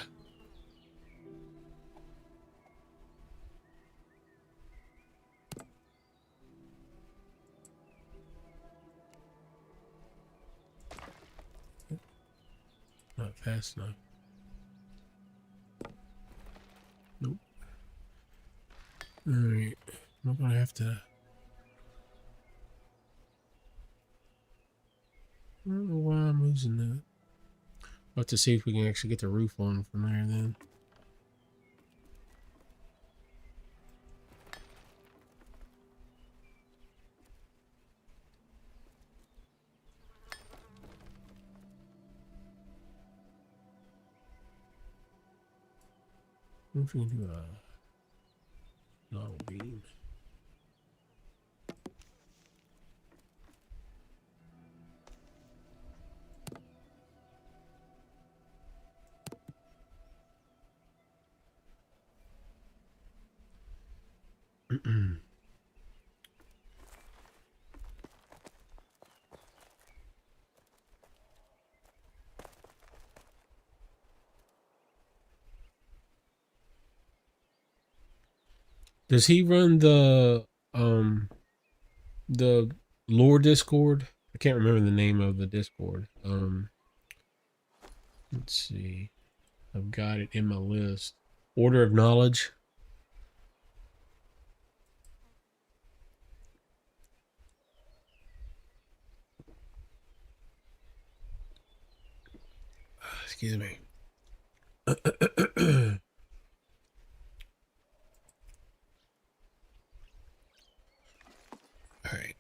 Not fast enough. Nope. Alright. I'm gonna have to. I don't know why I'm losing that. We'll have to see if we can actually get the roof on from there then. What if we can do a lot of beams? Does he run the lore Discord? I can't remember the name of the Discord. Let's see. I've got it in my list. Order of Knowledge. Excuse me. All right.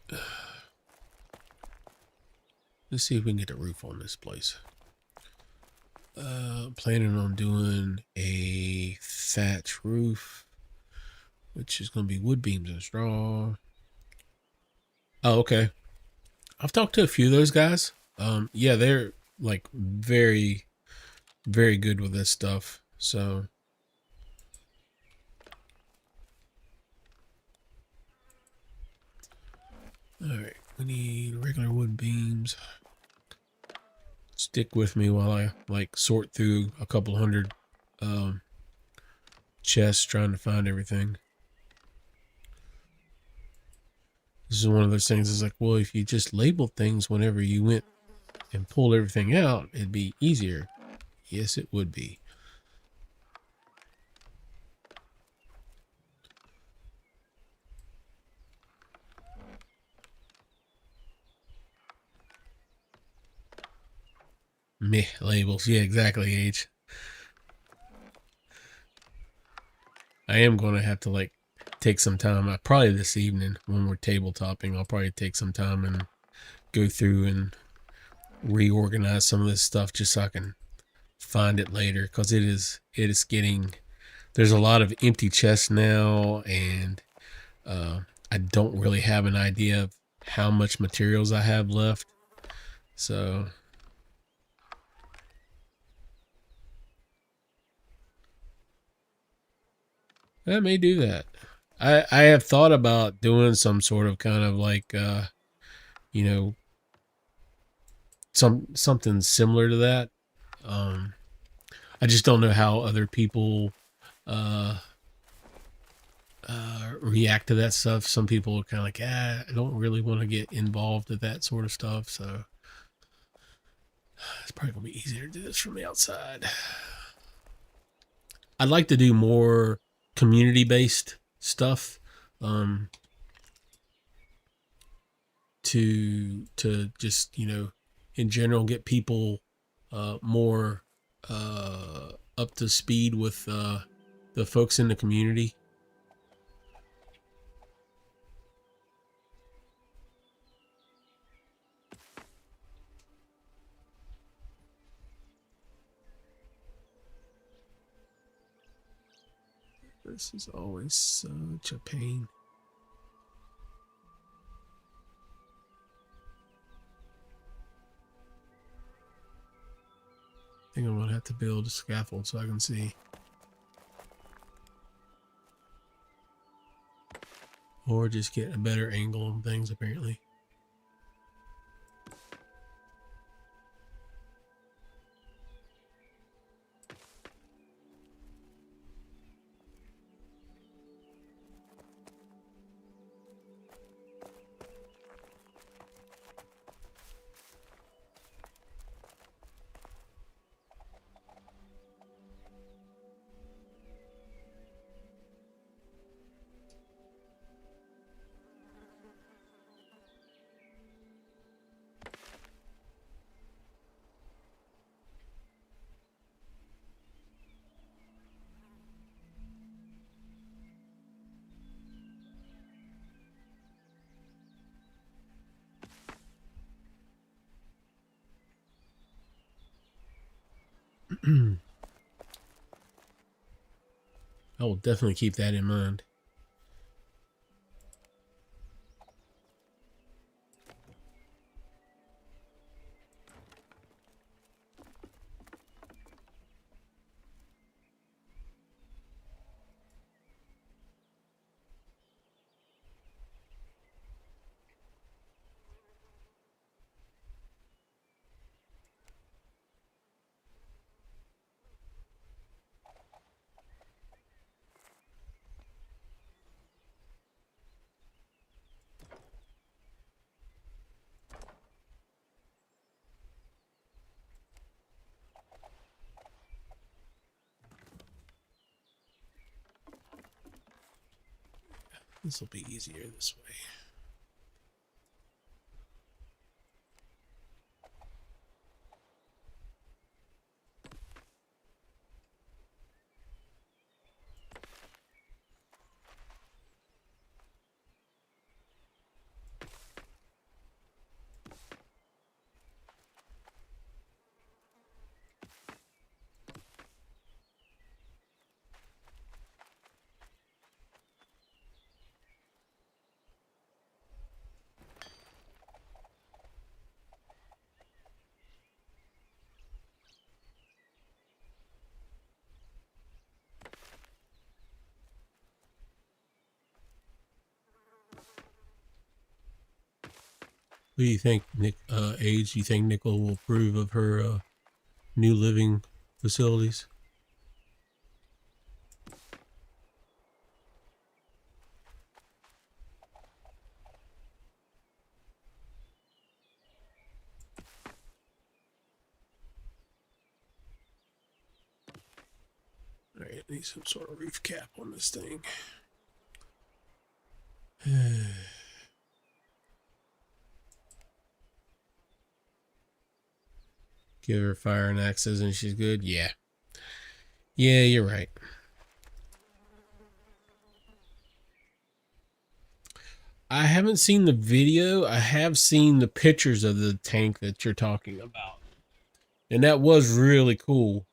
Let's see if we can get the roof on this place. Planning on doing a thatch roof, which is going to be wood beams and straw. Oh, okay. I've talked to a few of those guys. Yeah, they're like very, very good with this stuff. So, all right, we need regular wood beams. Stick with me while I like sort through a couple hundred chests trying to find everything. This is one of those things. It's like, well, if you just labeled things whenever you went and pulled everything out, it'd be easier. Yes, it would be. Meh, labels. Yeah, exactly, H. I am going to have to like take some time. Probably this evening when we're tabletopping, I'll probably take some time and go through and reorganize some of this stuff just so I can find it later, because it is getting, there's a lot of empty chests now, and I don't really have an idea of how much materials I have left. So I may do that. I have thought about doing some sort of kind of like you know, something similar to that. I just don't know how other people uh react to that stuff. Some people are kind of like, I don't really want to get involved with that sort of stuff. So it's probably gonna be easier to do this from the outside. I'd like to do more community based stuff. To just, in general, get people more up to speed with the folks in the community. This is always such a pain. I think I'm gonna have to build a scaffold so I can see. Or just get a better angle on things, apparently. I will definitely keep that in mind. This will be easier this way. What do you think, Nick? Age? Do you think Nicole will approve of her new living facilities? All right, I need some sort of roof cap on this thing. Give her fire and axes and she's good? Yeah. Yeah, you're right. I haven't seen the video. I have seen the pictures of the tank that you're talking about. And that was really cool.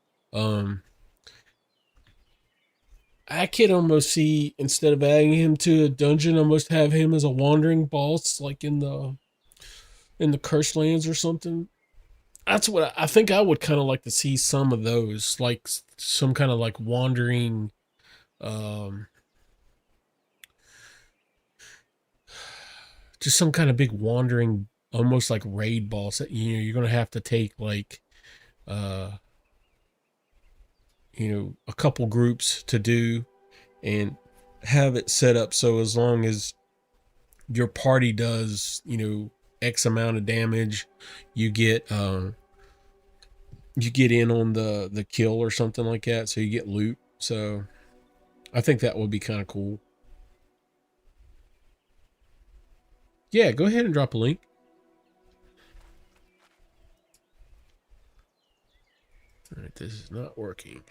I could almost see, instead of adding him to a dungeon, almost have him as a wandering boss, like in the Cursed Lands or something. That's what I think. I would kind of like to see some of those, like some kind of like wandering, um, just some kind of big wandering, almost like raid boss that you're gonna have to take like, uh, a couple groups to do, and have it set up so as long as your party does, X amount of damage, you get in on the kill or something like that, so you get loot. So I think that would be kind of cool. Yeah, go ahead and drop a link. All right, this is not working.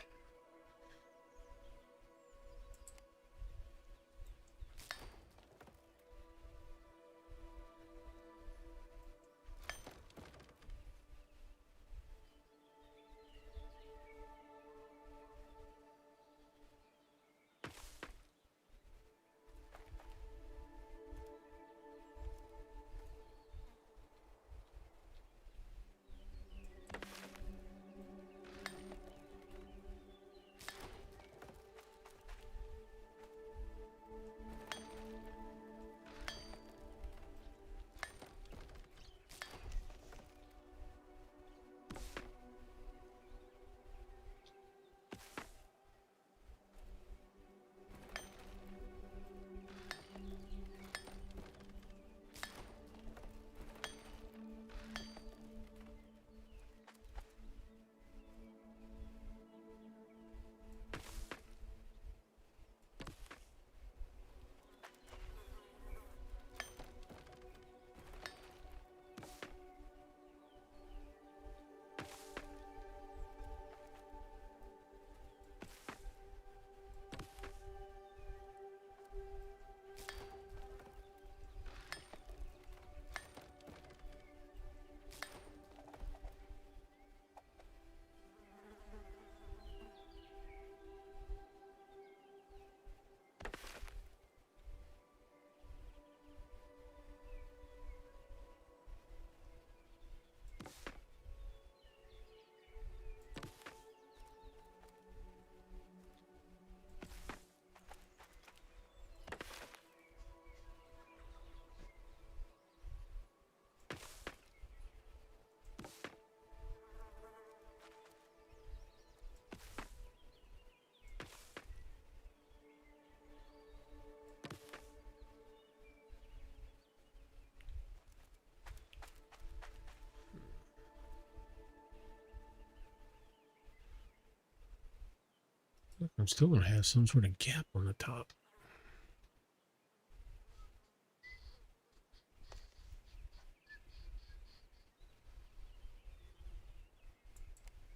I'm still going to have some sort of gap on the top.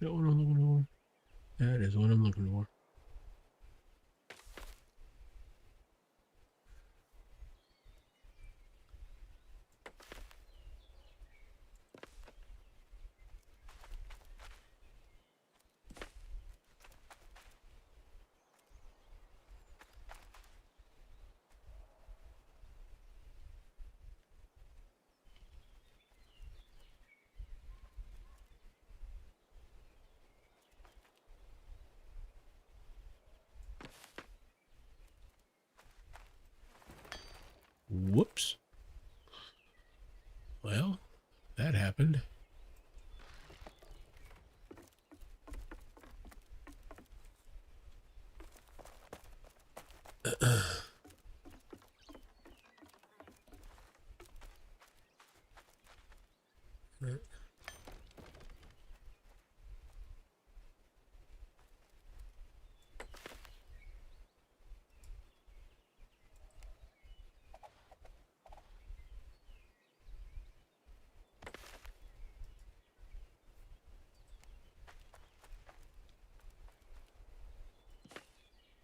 Is that what I'm looking for? That is what I'm looking for. Whoops. Well, that happened.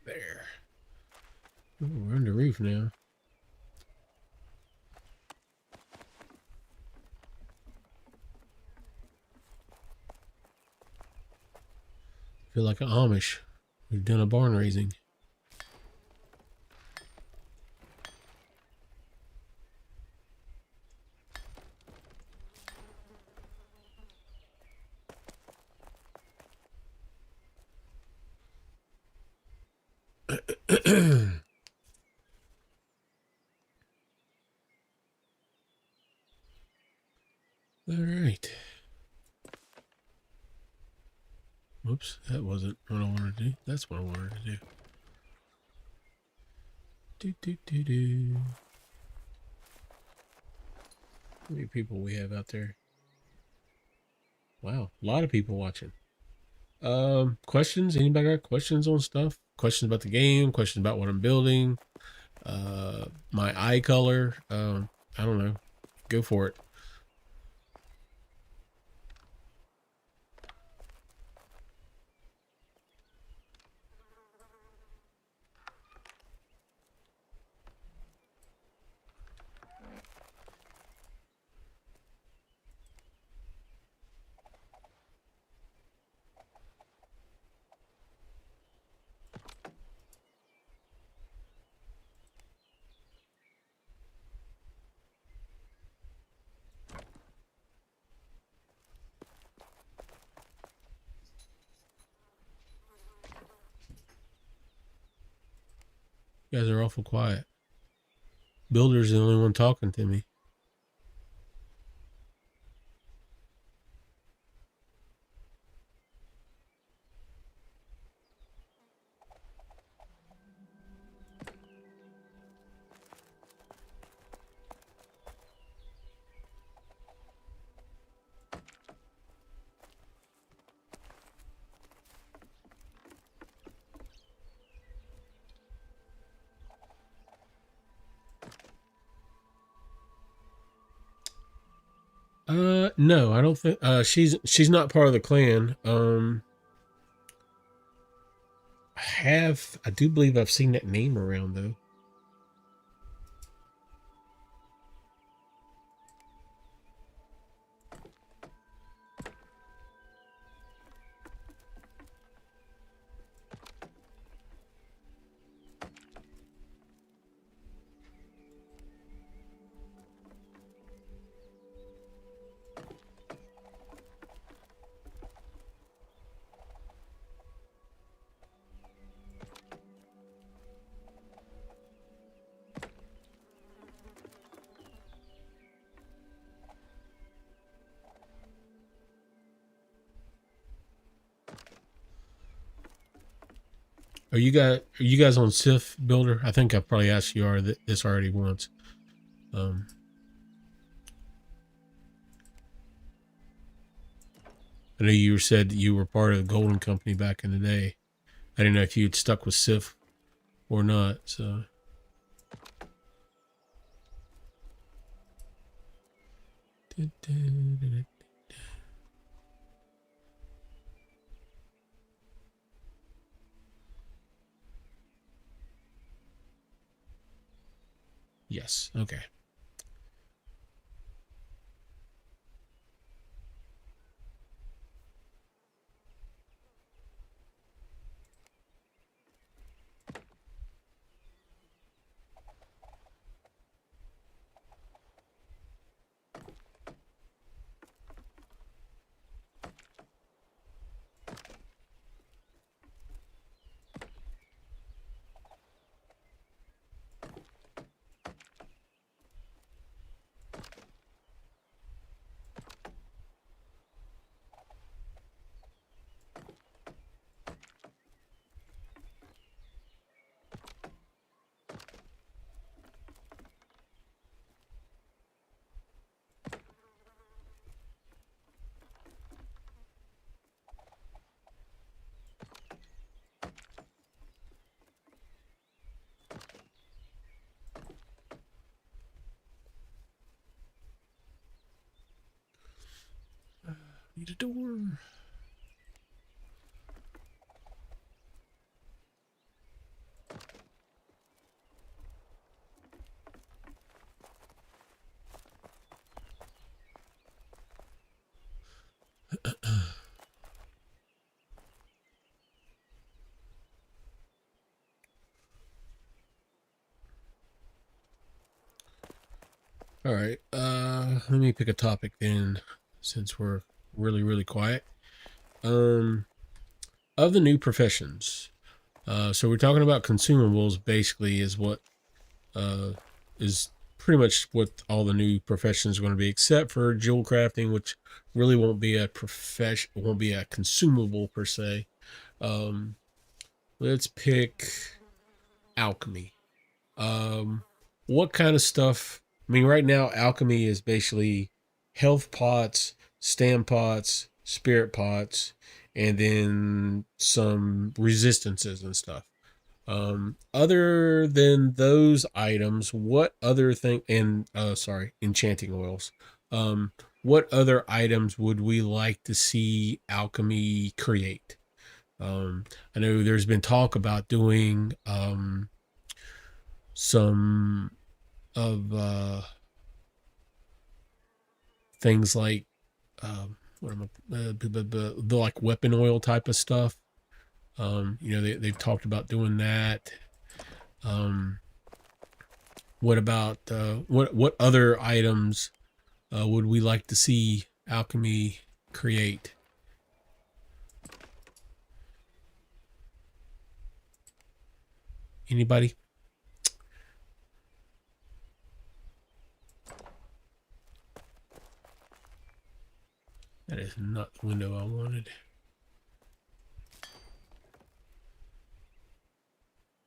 There. Ooh, we're on the roof now. Feel like an Amish. We've done a barn raising. All right. Whoops, that wasn't what I wanted to do. That's what I wanted to do. Do. How many people we have out there? Wow, a lot of people watching. Questions? Anybody got questions on stuff? Questions about the game? Questions about what I'm building? My eye color? I don't know. Go for it. You guys are awful quiet. Builder's the only one talking to me. No, I don't think she's not part of the clan. I do believe I've seen that name around though. Are you guys on Sif Builder? I think I probably asked you this already once. I know you said you were part of the Golden Company back in the day. I didn't know if you'd stuck with Sif or not. So yes, okay. Need a door. All right. Let me pick a topic then, since we're really quiet. Of the new professions. So we're talking about consumables. Basically, is what uh is pretty much what all the new professions are going to be, except for jewel crafting, which really won't be a profession, won't be a consumable per se. Um, let's pick alchemy. Um, what kind of stuff? I mean, right now, alchemy is basically health pots, stam pots, spirit pots, and then some resistances and stuff. Other than those items, what other thing? And sorry, enchanting oils. Um, what other items would we like to see alchemy create? I know there's been talk about doing some of things like what am I, the like weapon oil type of stuff. They've talked about doing that. Um, what about what other items would we like to see alchemy create? Anybody? That is not the window I wanted.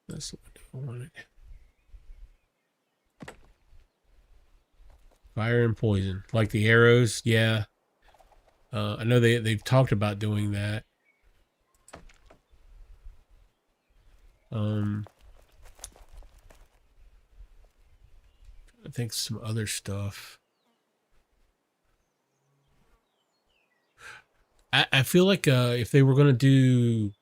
That's the window I wanted. Fire and poison, like the arrows. Yeah, I know they've talked about doing that. Um, I think some other stuff. I feel like if they were going to do,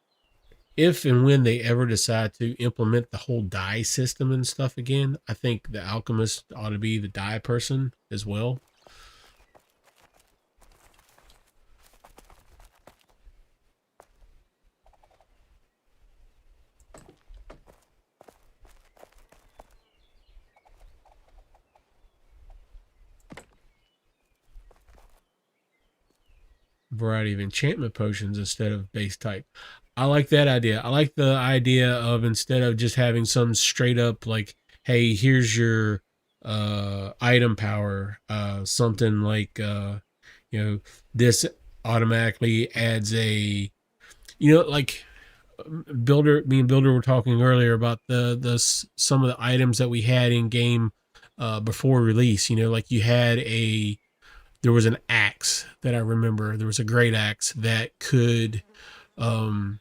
if and when they ever decide to implement the whole die system and stuff again, I think the alchemist ought to be the die person as well. Variety of enchantment potions instead of base type. I like that idea. I like the idea of, instead of just having some straight up like, hey, here's your item power, something like you know, this automatically adds a, like Builder, me and Builder were talking earlier about the some of the items that we had in game before release. Like you had there was an axe that I remember. There was a great axe that could um,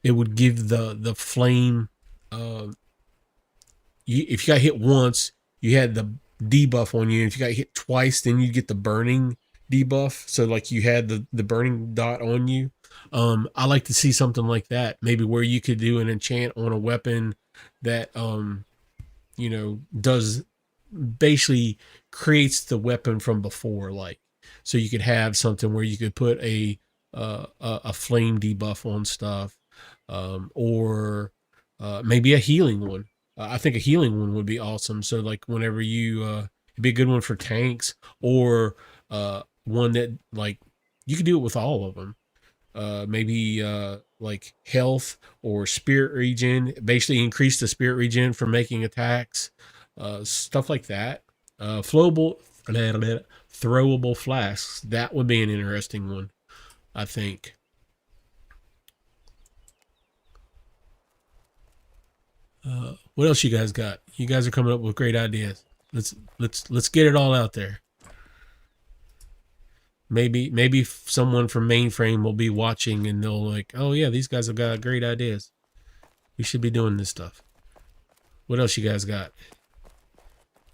it would give the flame. If you got hit once, you had the debuff on you. And if you got hit twice, then you get the burning debuff. So like you had the burning dot on you. I like to see something like that. Maybe where you could do an enchant on a weapon that does basically creates the weapon from before, like so you could have something where you could put a flame debuff on stuff, or maybe a healing one. I think a healing one would be awesome. So like whenever it'd be a good one for tanks, or one that like you could do it with all of them. Maybe like health or spirit regen, basically increase the spirit regen for making attacks, stuff like that. Flowable, throwable flasks. That would be an interesting one, I think. What else you guys got? You guys are coming up with great ideas. Let's get it all out there. Maybe someone from Mainframe will be watching and they'll like, oh yeah, these guys have got great ideas. We should be doing this stuff. What else you guys got?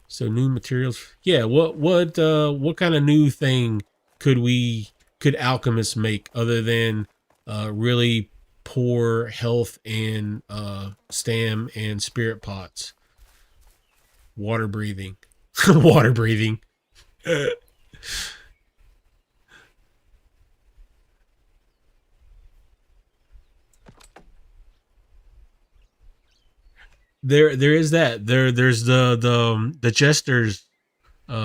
So new materials. Yeah, what kind of new thing could alchemists make other than really poor health and stam and spirit pots? Water breathing. Water breathing. There is that. There's the jester's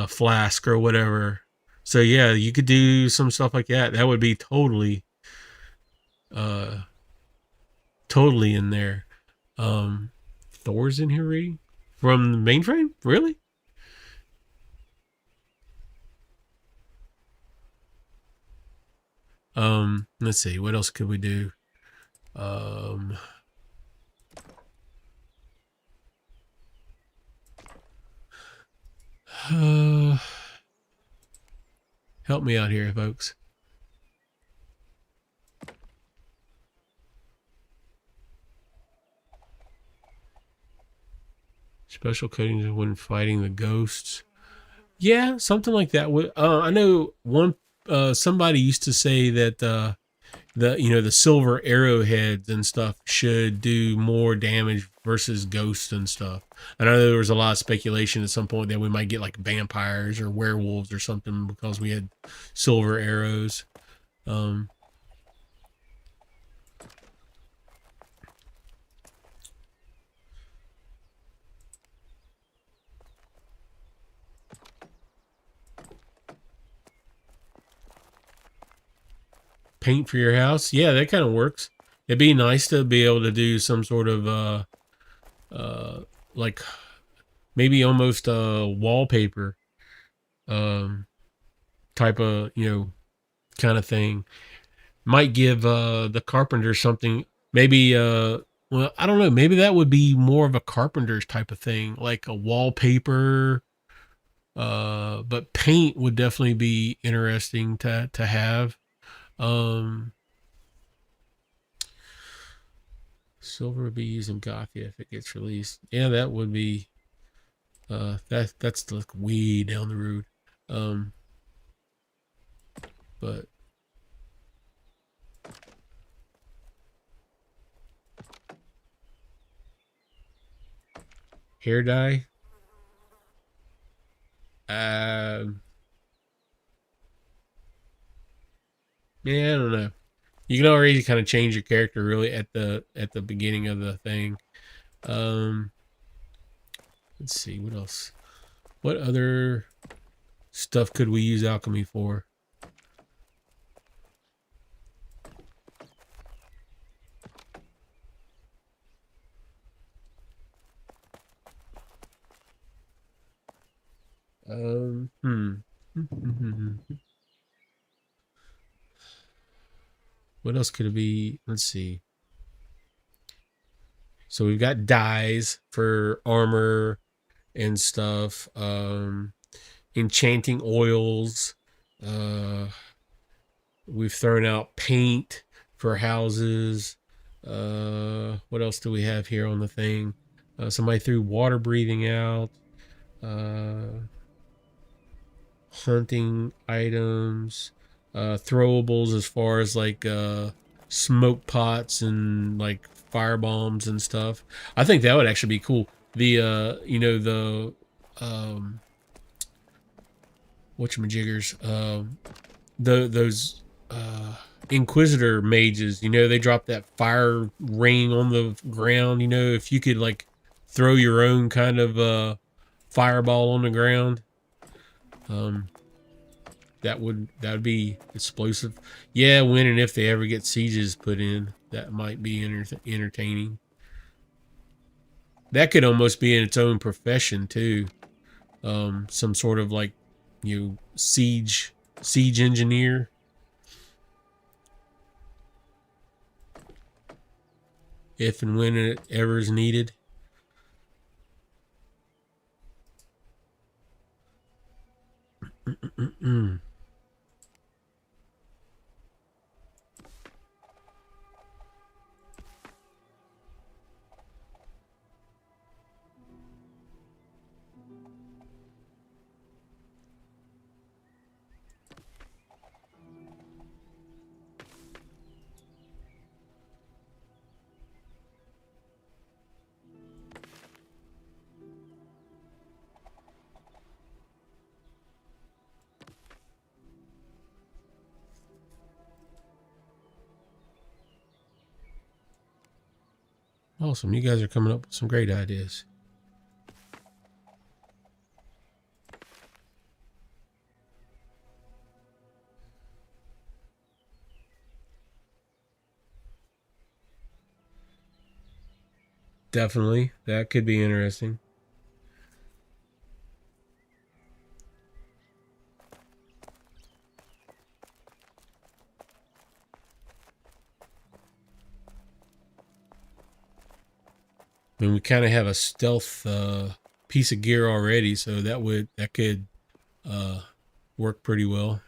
flask or whatever. So yeah, you could do some stuff like that. That would be uh totally in there. Um Thor's in here reading from the Mainframe? Really? Let's see, what else could we do? Um uh, Help me out here, folks. Special coatings when fighting the ghosts. Yeah, something like that. I know one. Somebody used to say that the silver arrowheads and stuff should do more damage versus ghosts and stuff. I know there was a lot of speculation at some point that we might get like vampires or werewolves or something because we had silver arrows. Um, Paint for your house, yeah, that kind of works. It'd be nice to be able to do some sort of uh like maybe almost wallpaper um type of kind of thing. Might give the carpenter something. Maybe well, I don't know, maybe that would be more of a carpenter's type of thing, like a wallpaper. But paint would definitely be interesting to have. um Silver would be used in Gothia if it gets released. Yeah, that would be that's like way down the road. um but hair dye, um yeah, I don't know. You can already kind of change your character really at the beginning of the thing. um let's see what else. What other stuff could we use alchemy for? Hmm. What else could it be? Let's see. So we've got dyes for armor and stuff. Enchanting oils. Uh, we've thrown out paint for houses. What else do we have here on the thing? Somebody threw water breathing out. Hunting items, throwables as far as like smoke pots and like fire bombs and stuff. I think that would actually be cool. The the um whatchamajiggers, those Inquisitor mages, they drop that fire ring on the ground. If you could like throw your own kind of fireball on the ground, um that would be explosive. Yeah, when and if they ever get sieges put in, that might be entertaining. That could almost be in its own profession too. Some sort of like siege engineer. If and when it ever is needed. Awesome. You guys are coming up with some great ideas. Definitely. That could be interesting. I mean, we kind of have a stealth piece of gear already, so that could work pretty well.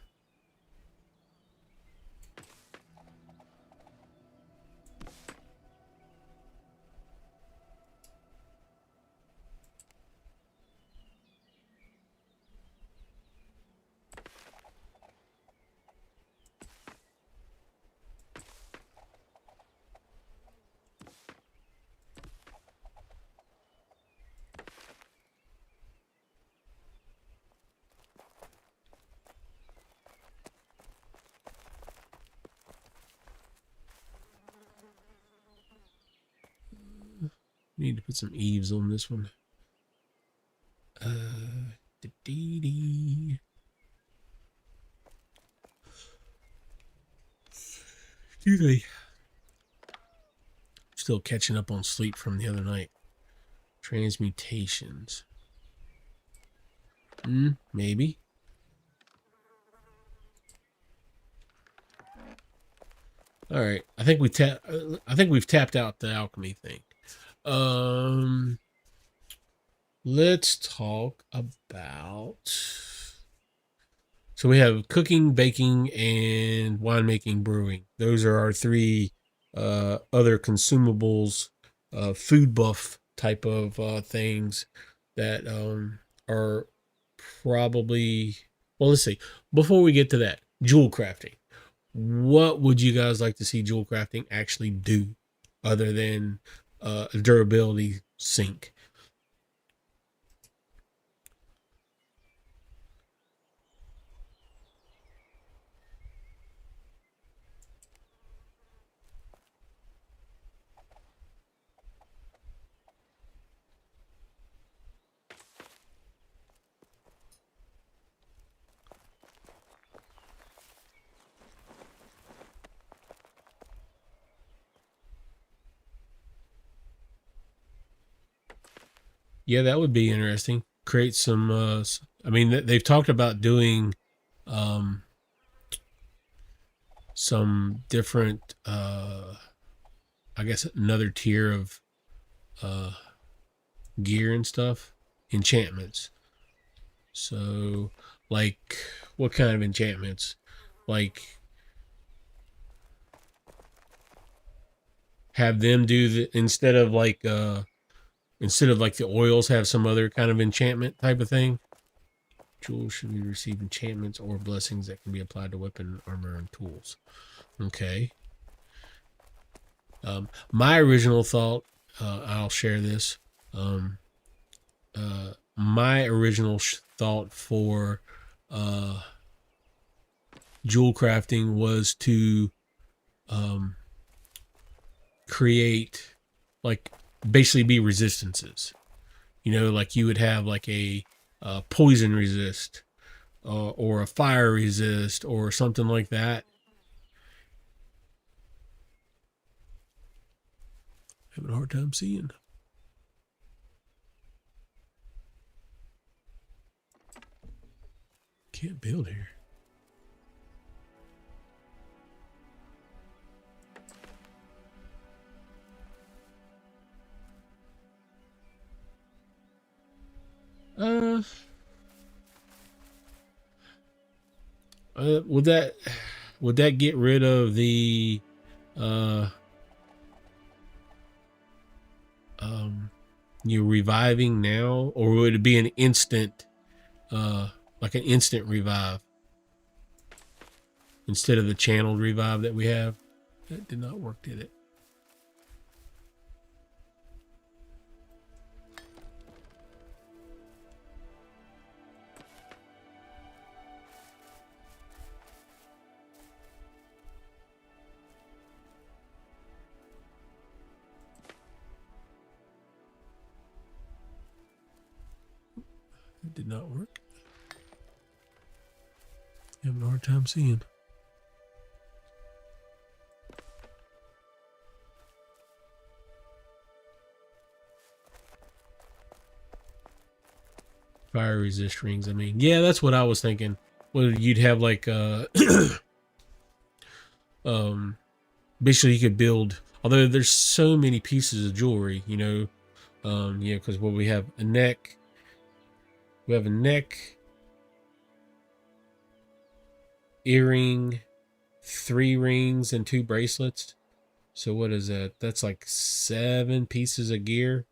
Need to put some eaves on this one. Excuse me. Still catching up on sleep from the other night. Transmutations. Maybe. All right. I think we've tapped out the alchemy thing. Let's talk about. So we have cooking, baking, and winemaking, brewing. Those are our three other consumables, food buff type of things that are probably. Well, let's see. Before we get to that, jewel crafting. What would you guys like to see jewel crafting actually do, other than a durability sink? Yeah, that would be interesting. Create some. I mean, they've talked about doing um, some different. I guess another tier of uh, gear and stuff, enchantments. So, like, what kind of enchantments? Like have them do the instead of like the oils, have some other kind of enchantment type of thing. Jewels should be receive enchantments or blessings that can be applied to weapon, armor, and tools. Okay. My original thought, I'll share this. My original thought for jewel crafting was to create, like, basically be resistances. You know, like you would have like a poison resist or a fire resist or something like that. Having a hard time seeing. Can't build here. Would that get rid of the you reviving now, or would it be an instant like an instant revive instead of the channeled revive that we have? That did not work, did it? It did not work. Having a hard time seeing. Fire resist rings. I mean, yeah, that's what I was thinking. Well, you'd have like basically you could build, although there's so many pieces of jewelry, you know, yeah, because what we have a neck, earring, 3 rings, and 2 bracelets. So what is that? That's like 7 pieces of gear.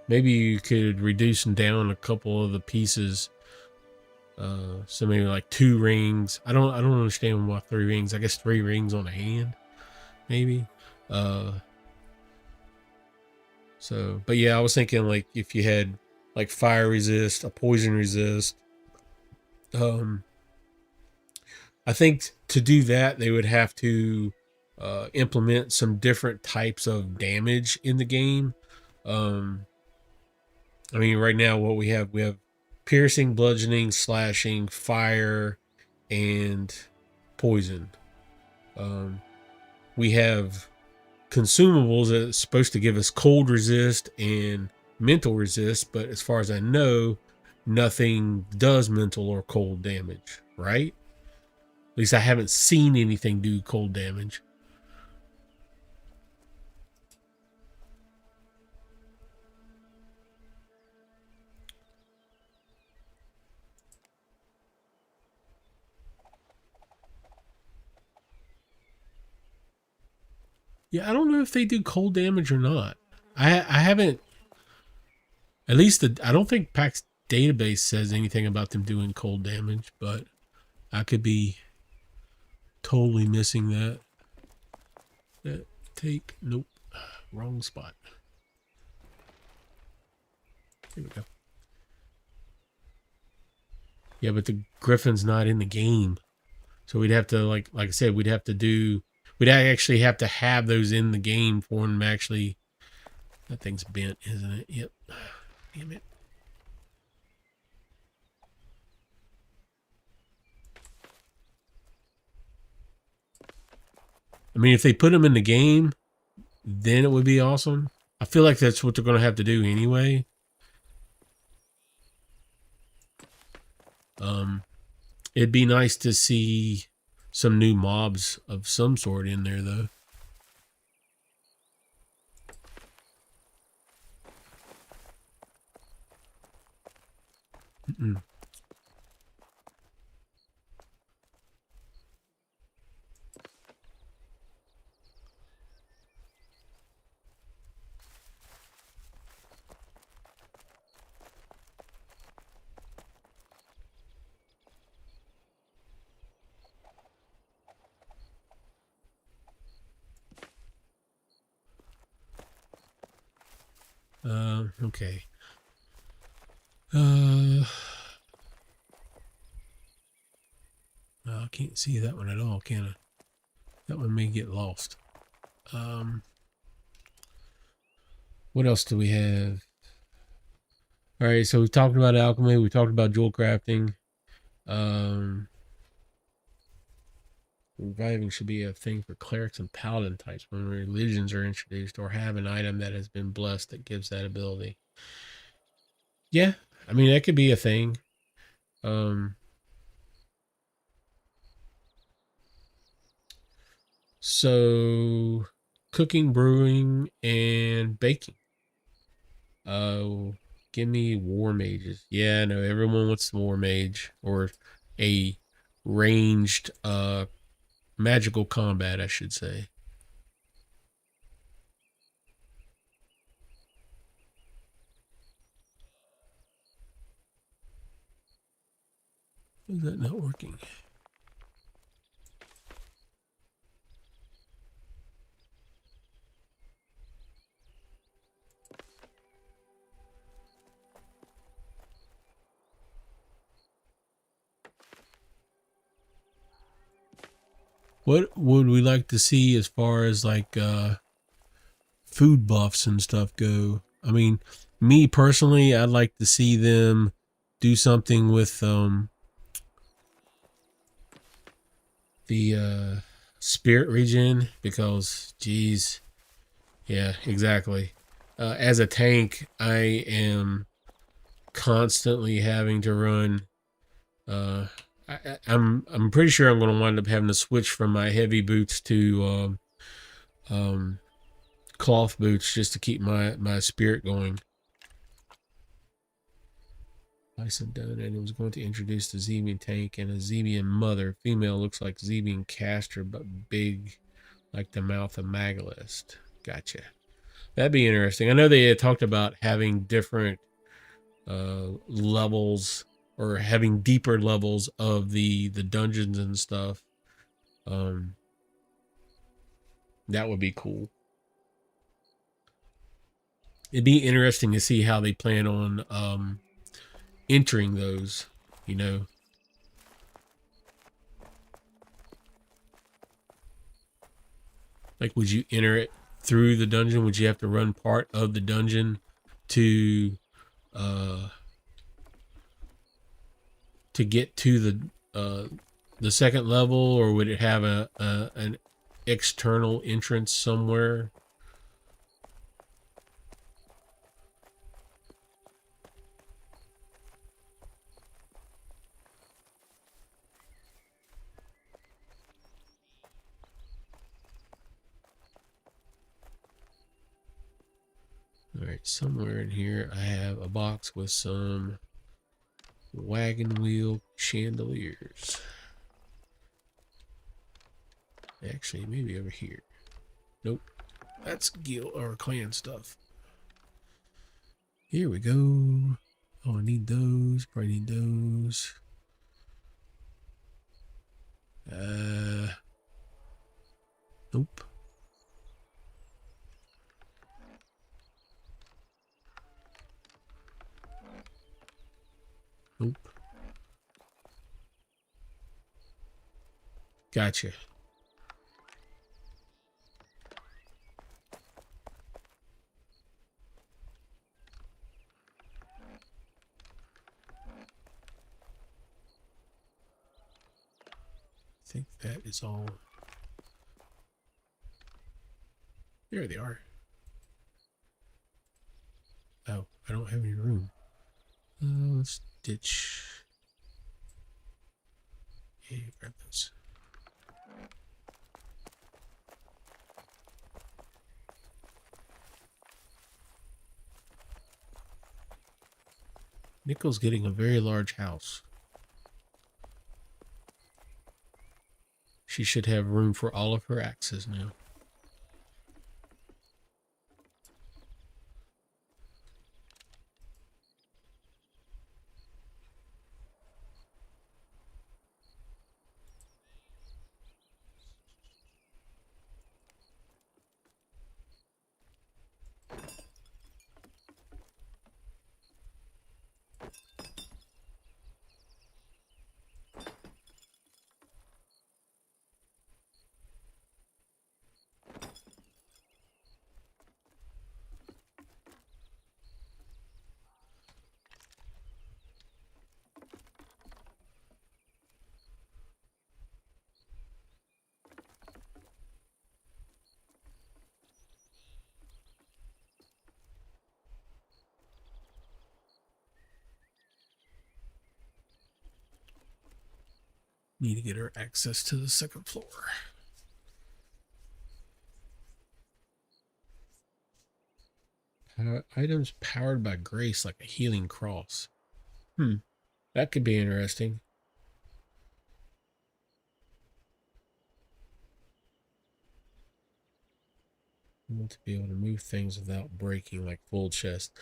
Maybe you could reduce them down a couple of the pieces. So maybe like 2 rings. I don't understand why 3 rings. I guess 3 rings on a hand, maybe. So, but yeah, I was thinking like if you had like fire resist, a poison resist. I think to do that they would have to implement some different types of damage in the game. I mean, right now what we have piercing, bludgeoning, slashing, fire, and poison. We have consumables that's supposed to give us cold resist and mental resist, but as far as I know, nothing does mental or cold damage, right? At least I haven't seen anything do cold damage. Yeah, I don't know if they do cold damage or not. I haven't. At least I don't think Pax database says anything about them doing cold damage, but I could be totally missing that. Nope, wrong spot. Here we go. Yeah, but the Griffin's not in the game, so we'd have to like I said, we'd actually have to have those in the game for them to actually. That thing's bent, isn't it? Yep. Damn it. I mean, if they put them in the game, then it would be awesome. I feel like that's what they're going to have to do anyway. It'd be nice to see some new mobs of some sort in there, though. Okay. I can't see that one at all, can I? That one may get lost. What else do we have? All right, so we talked about alchemy. We talked about jewel crafting. Reviving should be a thing for clerics and paladin types when religions are introduced or have an item that has been blessed that gives that ability. Yeah, I mean, that could be a thing. Um, so cooking, brewing, and baking. Oh, give me war mages. Yeah, I know everyone wants the war mage or a ranged magical combat, I should say. Is that not working? What would we like to see as far as like food buffs and stuff go? I mean, me personally, I'd like to see them do something with the spirit regen because, geez, yeah, exactly. As a tank, I am constantly having to run. Uh, I'm pretty sure I'm going to wind up having to switch from my heavy boots to cloth boots just to keep my spirit going. Bison done, and it was going to introduce the Zebian tank and a Zebian mother. Female looks like Zebian caster, but big like the mouth of Magalist. Gotcha. That'd be interesting. I know they had talked about having different levels or having deeper levels of the dungeons and stuff. Um, that would be cool. It'd be interesting to see how they plan on entering those. You know, like would you enter it through the dungeon? Would you have to run part of the dungeon to uh to get to the second level, or would it have a an external entrance somewhere? All right, somewhere in here I have a box with some wagon wheel chandeliers. Actually, maybe over here. Nope, that's guild or clan stuff. Here we go. Oh, I need those. Probably need those. Uh, nope. Nope. Gotcha. I think that is all. There they are. Oh, I don't have any room. Let's ditch. Yeah, grab those. Nickel's getting a very large house. She should have room for all of her axes now. Need to get her access to the second floor. Items powered by grace, like a healing cross. That could be interesting. I want to be able to move things without breaking, like full chest.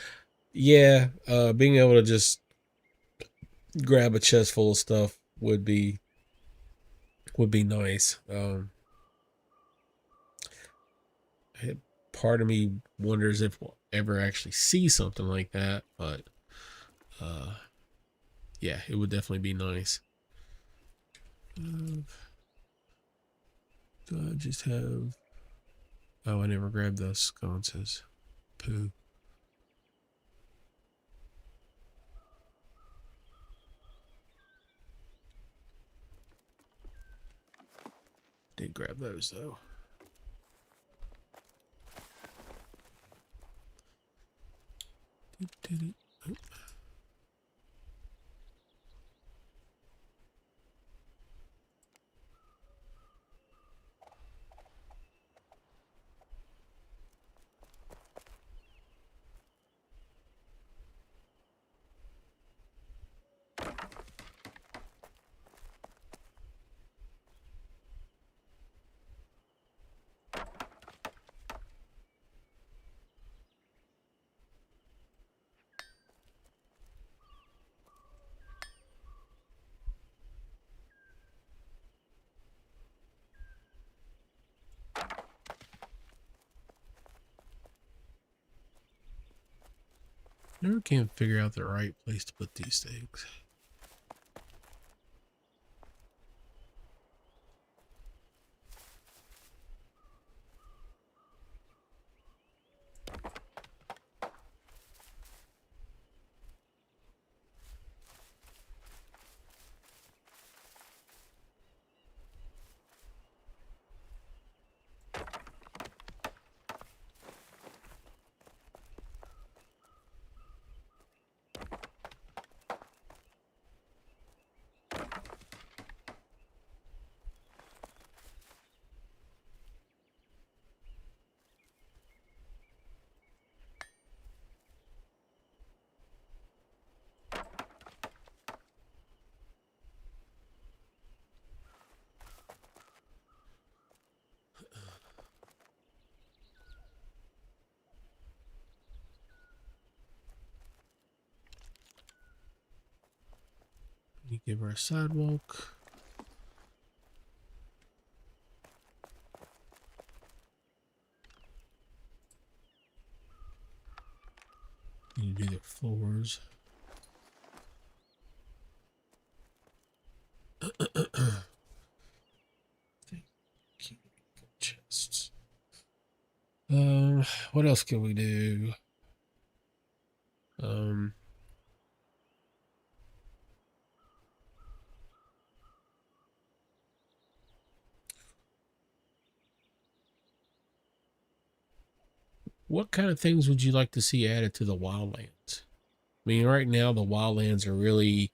Yeah, being able to just grab a chest full of stuff would be nice. Part of me wonders if we'll ever actually see something like that, but yeah, it would definitely be nice. Do I just have? Oh, I never grabbed those sconces. Poo. Did grab those though. Oh. Never can figure out the right place to put these things. You give her a sidewalk. You do their floors. Chests. What else can we do? What kind of things would you like to see added to the wildlands? I mean, right now the wildlands are really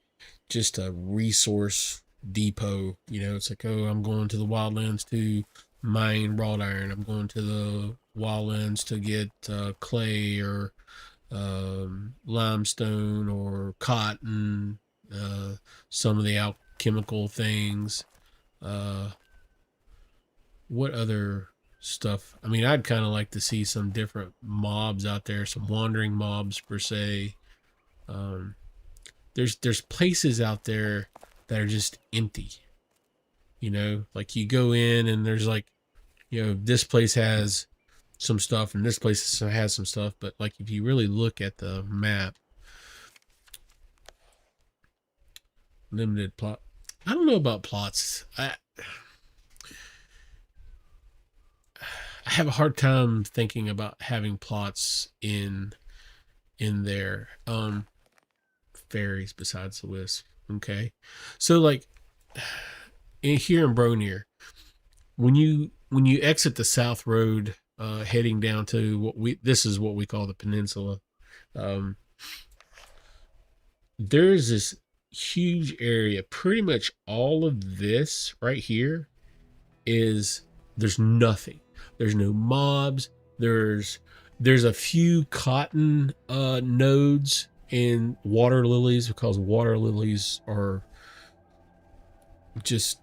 just a resource depot. You know, it's like, oh, I'm going to the wildlands to mine wrought iron. I'm going to the wildlands to get clay or limestone or cotton. Some of the alchemical things. Uh, what other stuff? I mean, I'd kind of like to see some different mobs out there, some wandering mobs per se. Um, there's places out there that are just empty. You know, like you go in and there's like, you know, this place has some stuff and this place has some stuff, but like if you really look at the map, limited plot. I don't know about plots. I have a hard time thinking about having plots in there. Fairies besides the wisp. Okay, so like here in Bronier, when you exit the south road, heading down to this is what we call the peninsula. There's this. huge area. Pretty much all of this right here is there's nothing. There's no mobs. There's a few cotton nodes and water lilies, because water lilies are just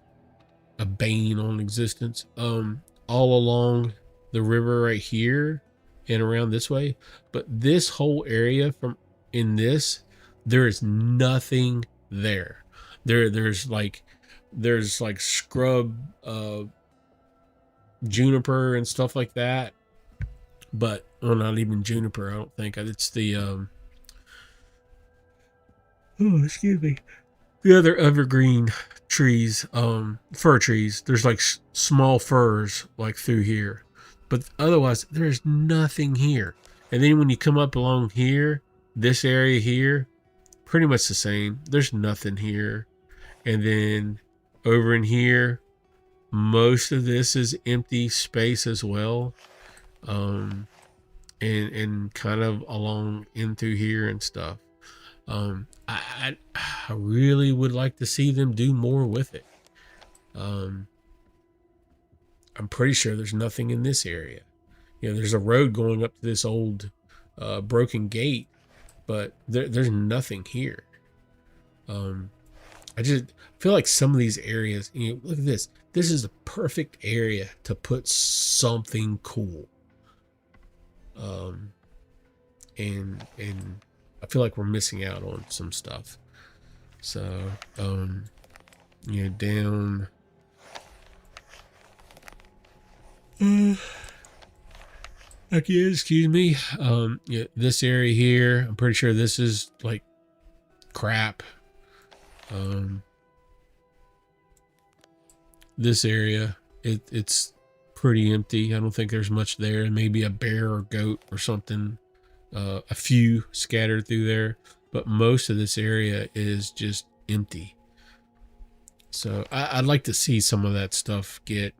a bane on existence. All along the river right here and around this way, but this whole area from in this, there is nothing there. There's like scrub, juniper and stuff like that, but well, not even juniper. I don't think it's the oh, excuse me, the other evergreen trees, fir trees. There's like small firs like through here, but otherwise there's nothing here. And then when you come up along here, this area here, pretty much the same. There's nothing here. And then over in here, most of this is empty space as well. And kind of along in through here and stuff. I really would like to see them do more with it. I'm pretty sure there's nothing in this area. You know, there's a road going up to this old broken gate, but there's nothing here. I just feel like some of these areas, you know, look at this. This is the perfect area to put something cool. And I feel like we're missing out on some stuff. So, you know, down. Okay, excuse me. Yeah, this area here, I'm pretty sure this is like crap. This area, it's pretty empty. I don't think there's much there. Maybe a bear or goat or something. A few scattered through there, but most of this area is just empty. So I'd like to see some of that stuff get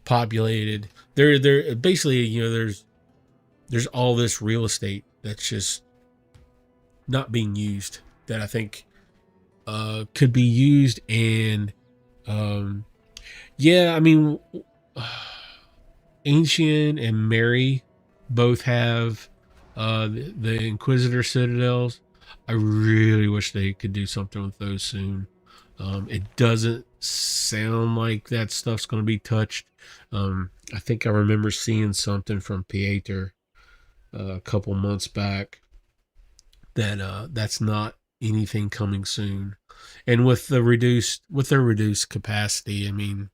populated. There basically, you know, there's all this real estate that's just not being used that I think could be used. And yeah, I mean, Ancient and Mary both have the Inquisitor Citadels. I really wish they could do something with those soon. It doesn't sound like that stuff's going to be touched. I think I remember seeing something from Pieter a couple months back that that's not anything coming soon. And with their reduced capacity, I mean,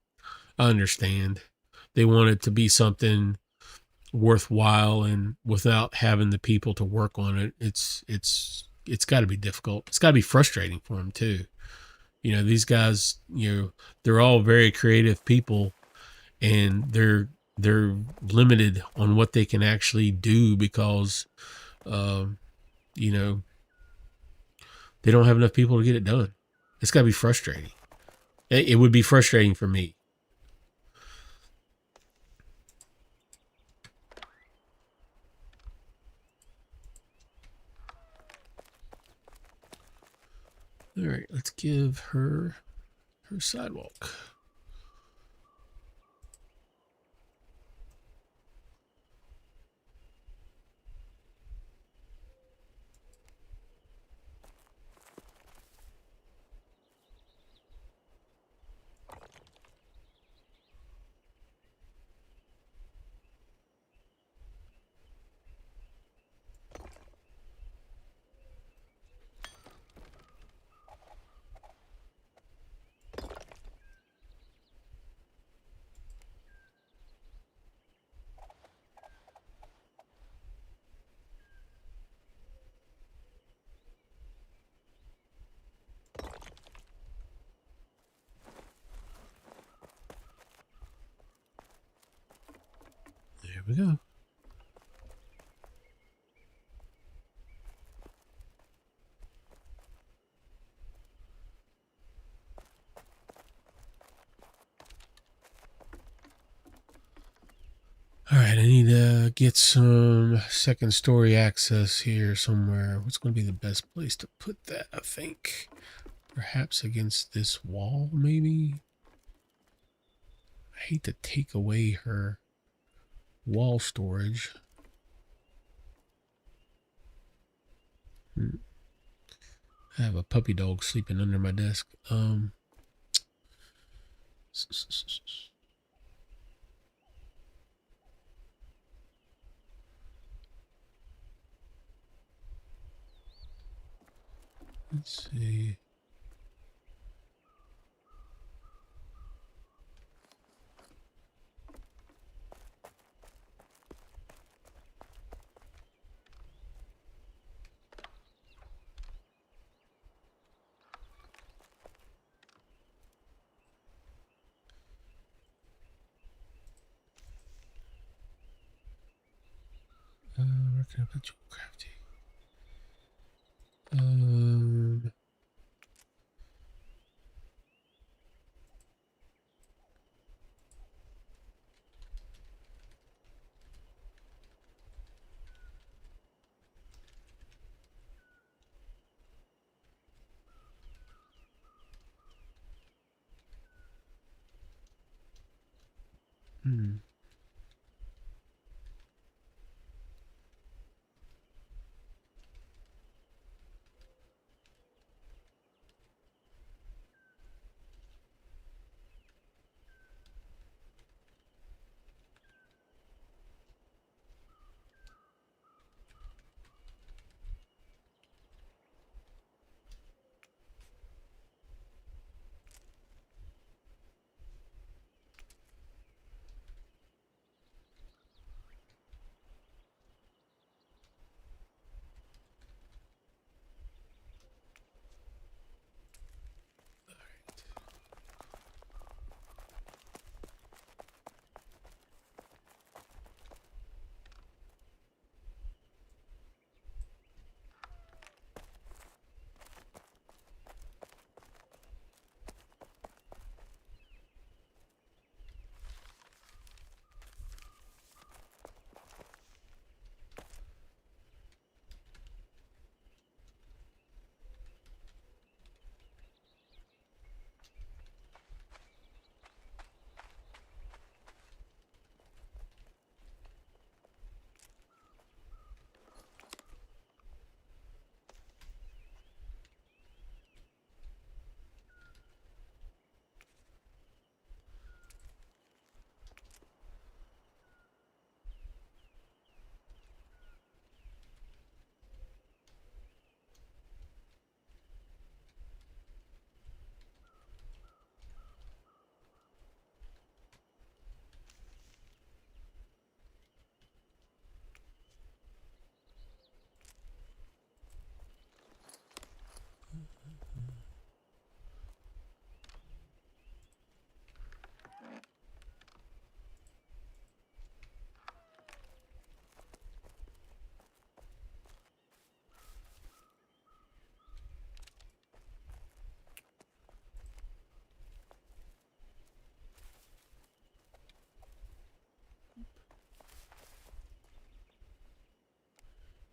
I understand they want it to be something worthwhile, and without having the people to work on it, it's got to be difficult. It's got to be frustrating for them too. You know, these guys, you know, they're all very creative people, and they're limited on what they can actually do because you know, they don't have enough people to get it done. It's got to be frustrating. It would be frustrating for me. All right, let's give her sidewalk. There we go. All right, I need to get some second story access here somewhere. What's going to be the best place to put that, I think? Perhaps against this wall, maybe? I hate to take away her wall storage. I have a puppy dog sleeping under my desk. Let's see. Where can I put you, crafty? Hmm.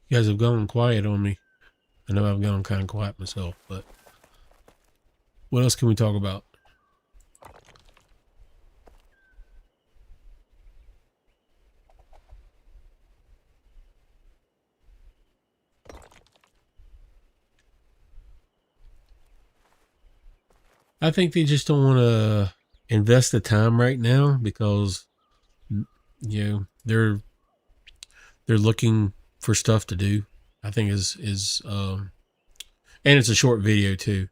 You guys have gone quiet on me. I know I've gone kind of quiet myself, but what else can we talk about? I think they just don't want to invest the time right now because they're looking for stuff to do. I think is and it's a short video too.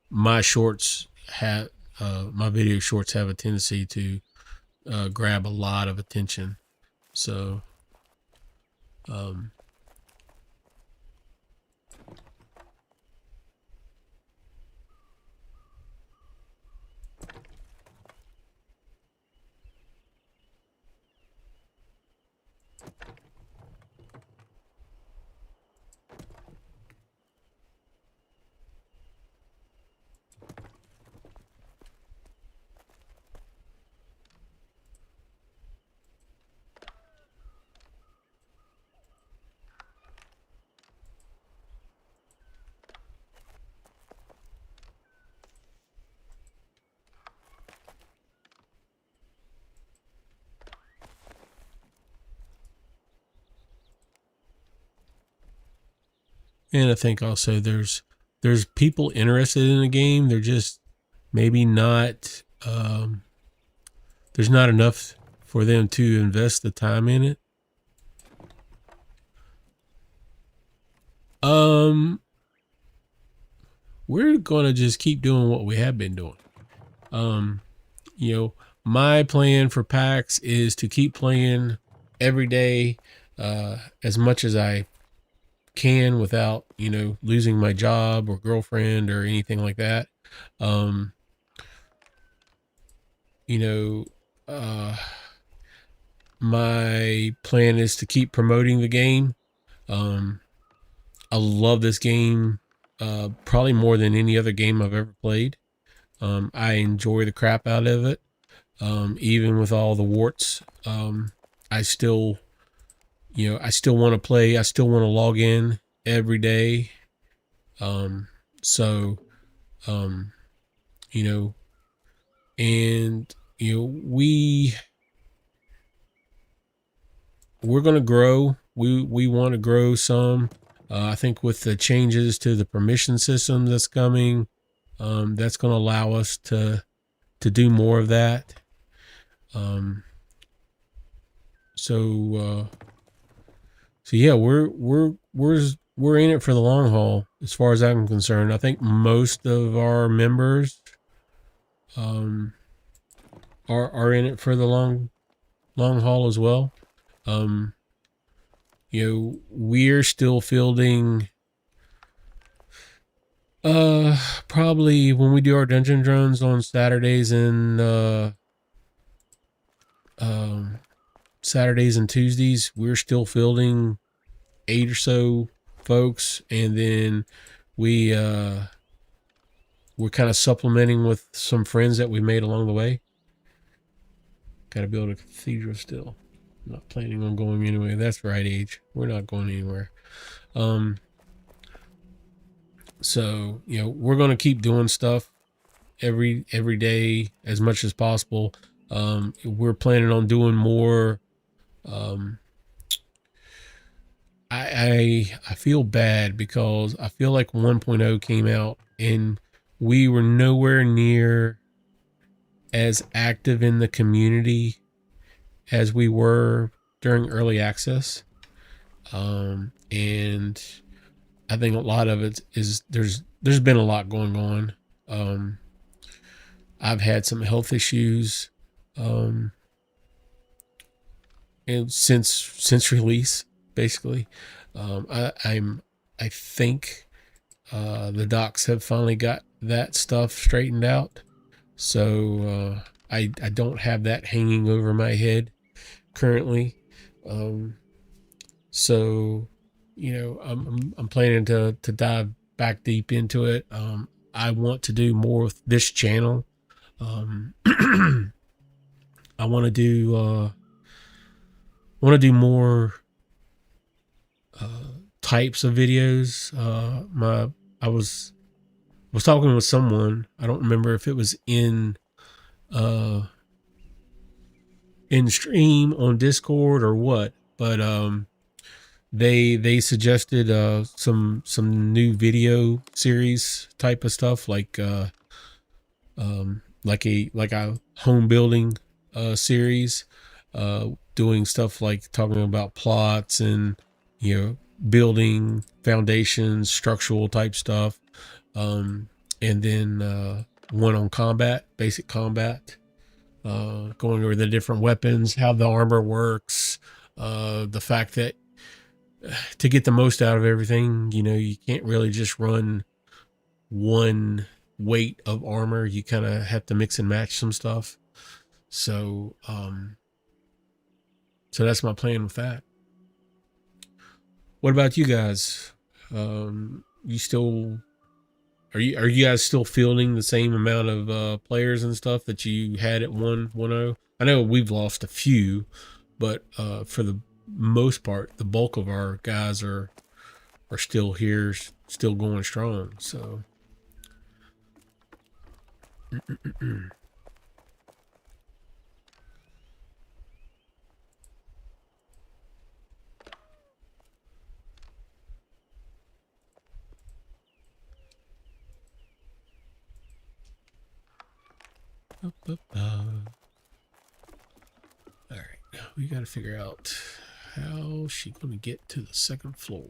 My shorts have my video shorts have a tendency to grab a lot of attention. So um, And I think also there's people interested in the game. They're just maybe not. There's not enough for them to invest the time in it. We're gonna just keep doing what we have been doing. Um, you know, my plan for PAX is to keep playing every day, as much as I can without, losing my job or girlfriend or anything like that. Um, you know, uh, my plan is to keep promoting the game. Um, I love this game, probably more than any other game I've ever played. I enjoy the crap out of it. Even with all the warts, I still, I still want to play. I still want to log in every day. Um, so, um, you know, and we're gonna grow. We want to grow some. I think with the changes to the permission system that's coming, that's going to allow us to do more of that. Um, so yeah, we're in it for the long haul, as far as I'm concerned. I think most of our members um, are in it for the long haul as well. Um, we're still fielding. Probably when we do our dungeon runs on Saturdays and um, Saturdays and Tuesdays, we're still fielding 8 or so folks, and then we we're kind of supplementing with some friends that we made along the way. Got to build a cathedral still. Not planning on going anywhere. That's right, Age. We're not going anywhere. So we're gonna keep doing stuff every day as much as possible. We're planning on doing more. Um, I feel bad because I feel like 1.0 came out and we were nowhere near as active in the community as we were during early access. And I think a lot of it is there's been a lot going on. I've had some health issues, um, and since release, basically. I think the docs have finally got that stuff straightened out. So I don't have that hanging over my head currently. So I'm planning to dive back deep into it. I want to do more with this channel. I want to do more types of videos. I was talking with someone. I don't remember if it was uh in stream on Discord or what, but they suggested some new video series type of stuff, like a home building series, doing stuff like talking about plots and building foundations, structural type stuff, and then one on combat, basic combat, going over the different weapons, how the armor works, the fact that to get the most out of everything, you can't really just run one weight of armor. You kind of have to mix and match some stuff. So that's my plan with that. What about you guys? You still are you guys still fielding the same amount of players and stuff that you had at 1.0? I know we've lost a few, but for the most part, the bulk of our guys are still here, still going strong. So All right, we got to figure out how she going to get to the second floor.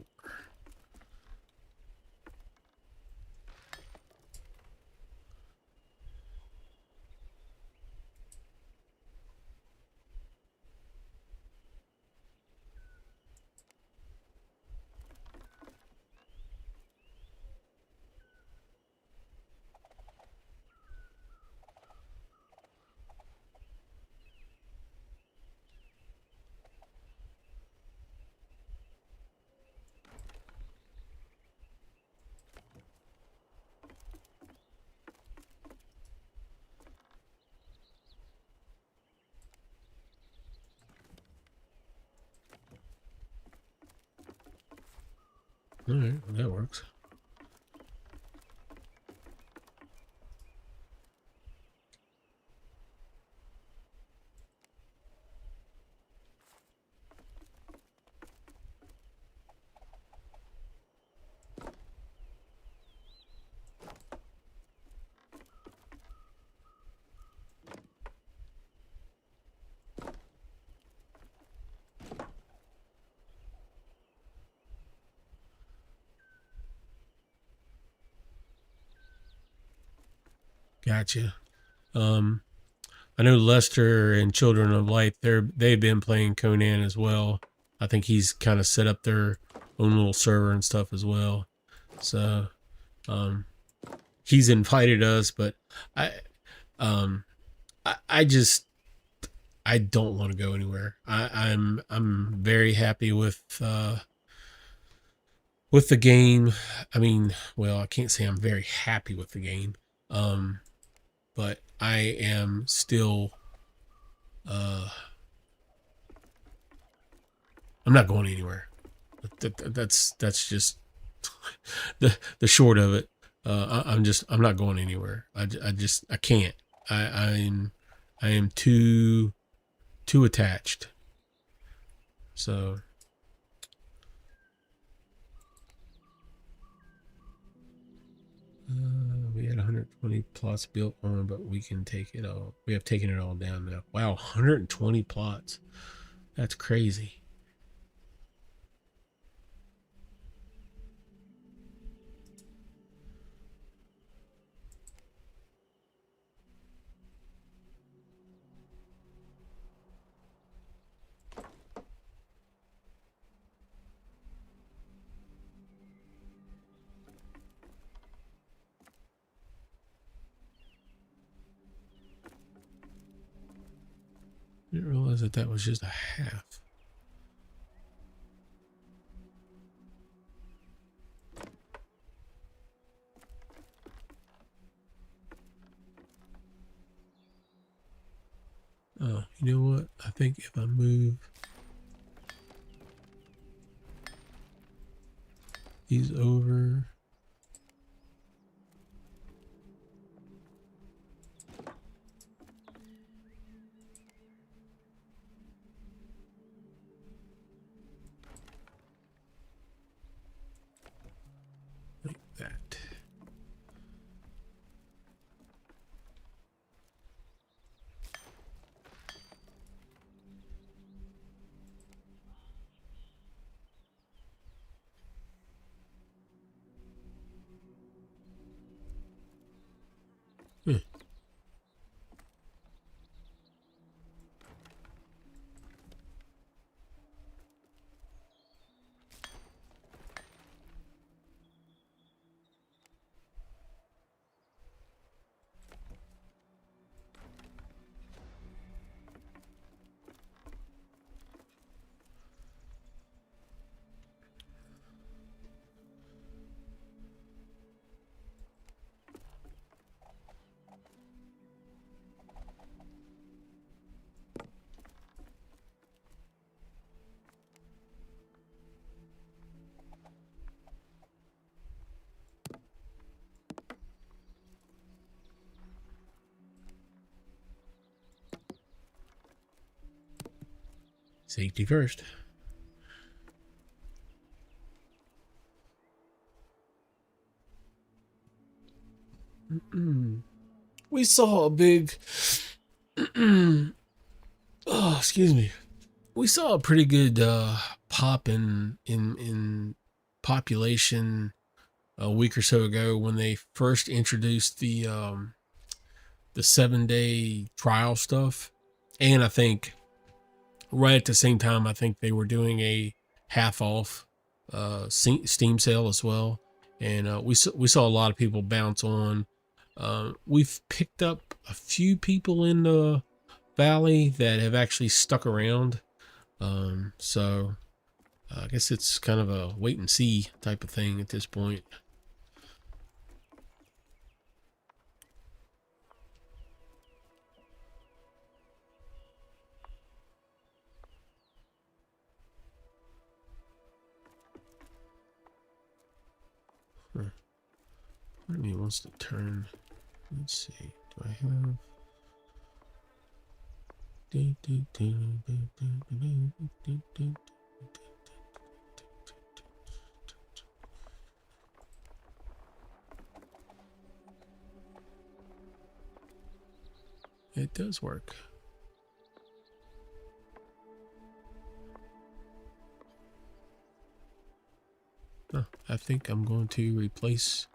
All right, well, that works. Gotcha. I know Lester and Children of Light, they've been playing Conan as well. I think he's kind of set up their own little server and stuff as well. So um, he's invited us, but I um, I just I don't want to go anywhere. I'm very happy with the game. I mean, well, I can't say I'm very happy with the game, but I am still. I'm not going anywhere. That's just the short of it. I'm not going anywhere. I can't. I am too attached. So we had 120 plots built on, but we can take it all. We have taken it all down now. Wow, 120 plots. That's crazy. I didn't realize that was just a half. Oh, you know what? I think if I move these over. Like that. Hmm. Safety first. we saw a big, oh, excuse me. We saw a pretty good pop in population a week or so ago when they first introduced the 7 day trial stuff, and I think right at the same time I think they were doing a half off Steam sale as well, and we saw a lot of people bounce on. We've picked up a few people in the valley that have actually stuck around. So I guess it's kind of a wait and see type of thing at this point. Huh. Part of me wants to turn. Let's see. Do I have? It does work. Oh, I think I'm going to replace.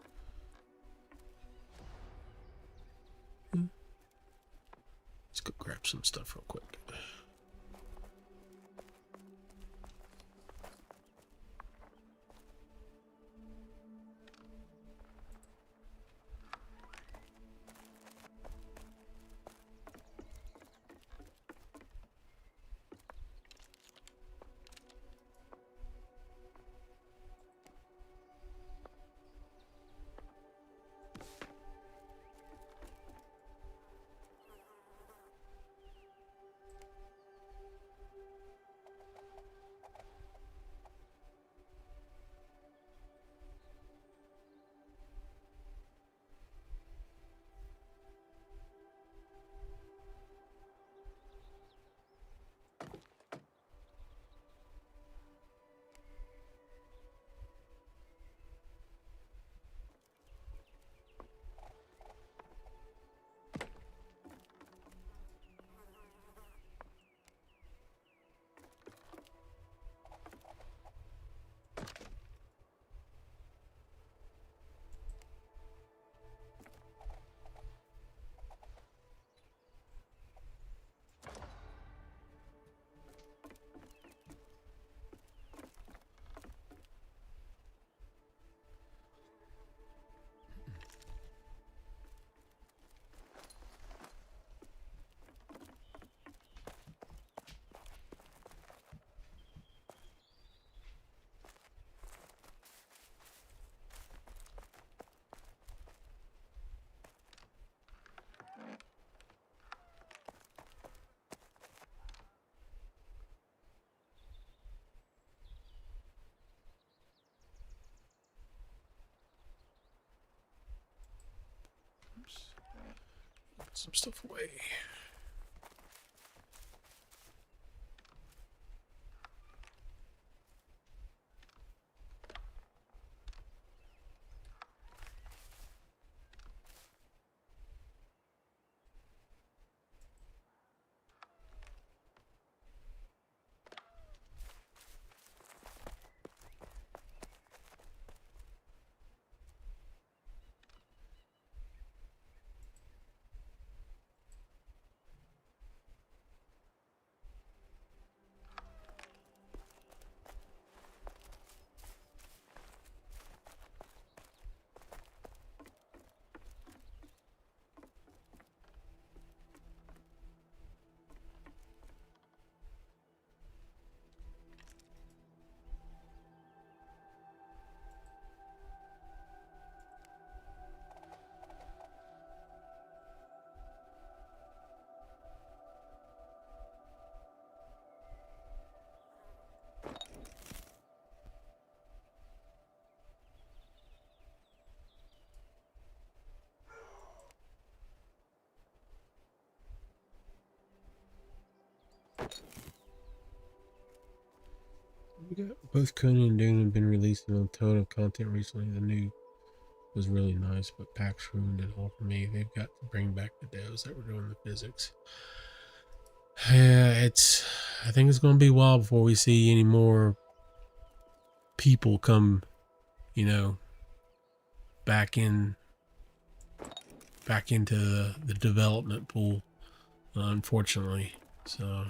Let's go grab some stuff real quick. Oops. Put some stuff away. We got both Conan and Dune have been releasing a ton of content recently. The new was really nice, but PAX ruined it all for me. They've got to bring back the devs that were doing the physics. Yeah, I think it's going to be a while before we see any more people come, you know, back into the development pool, unfortunately. So.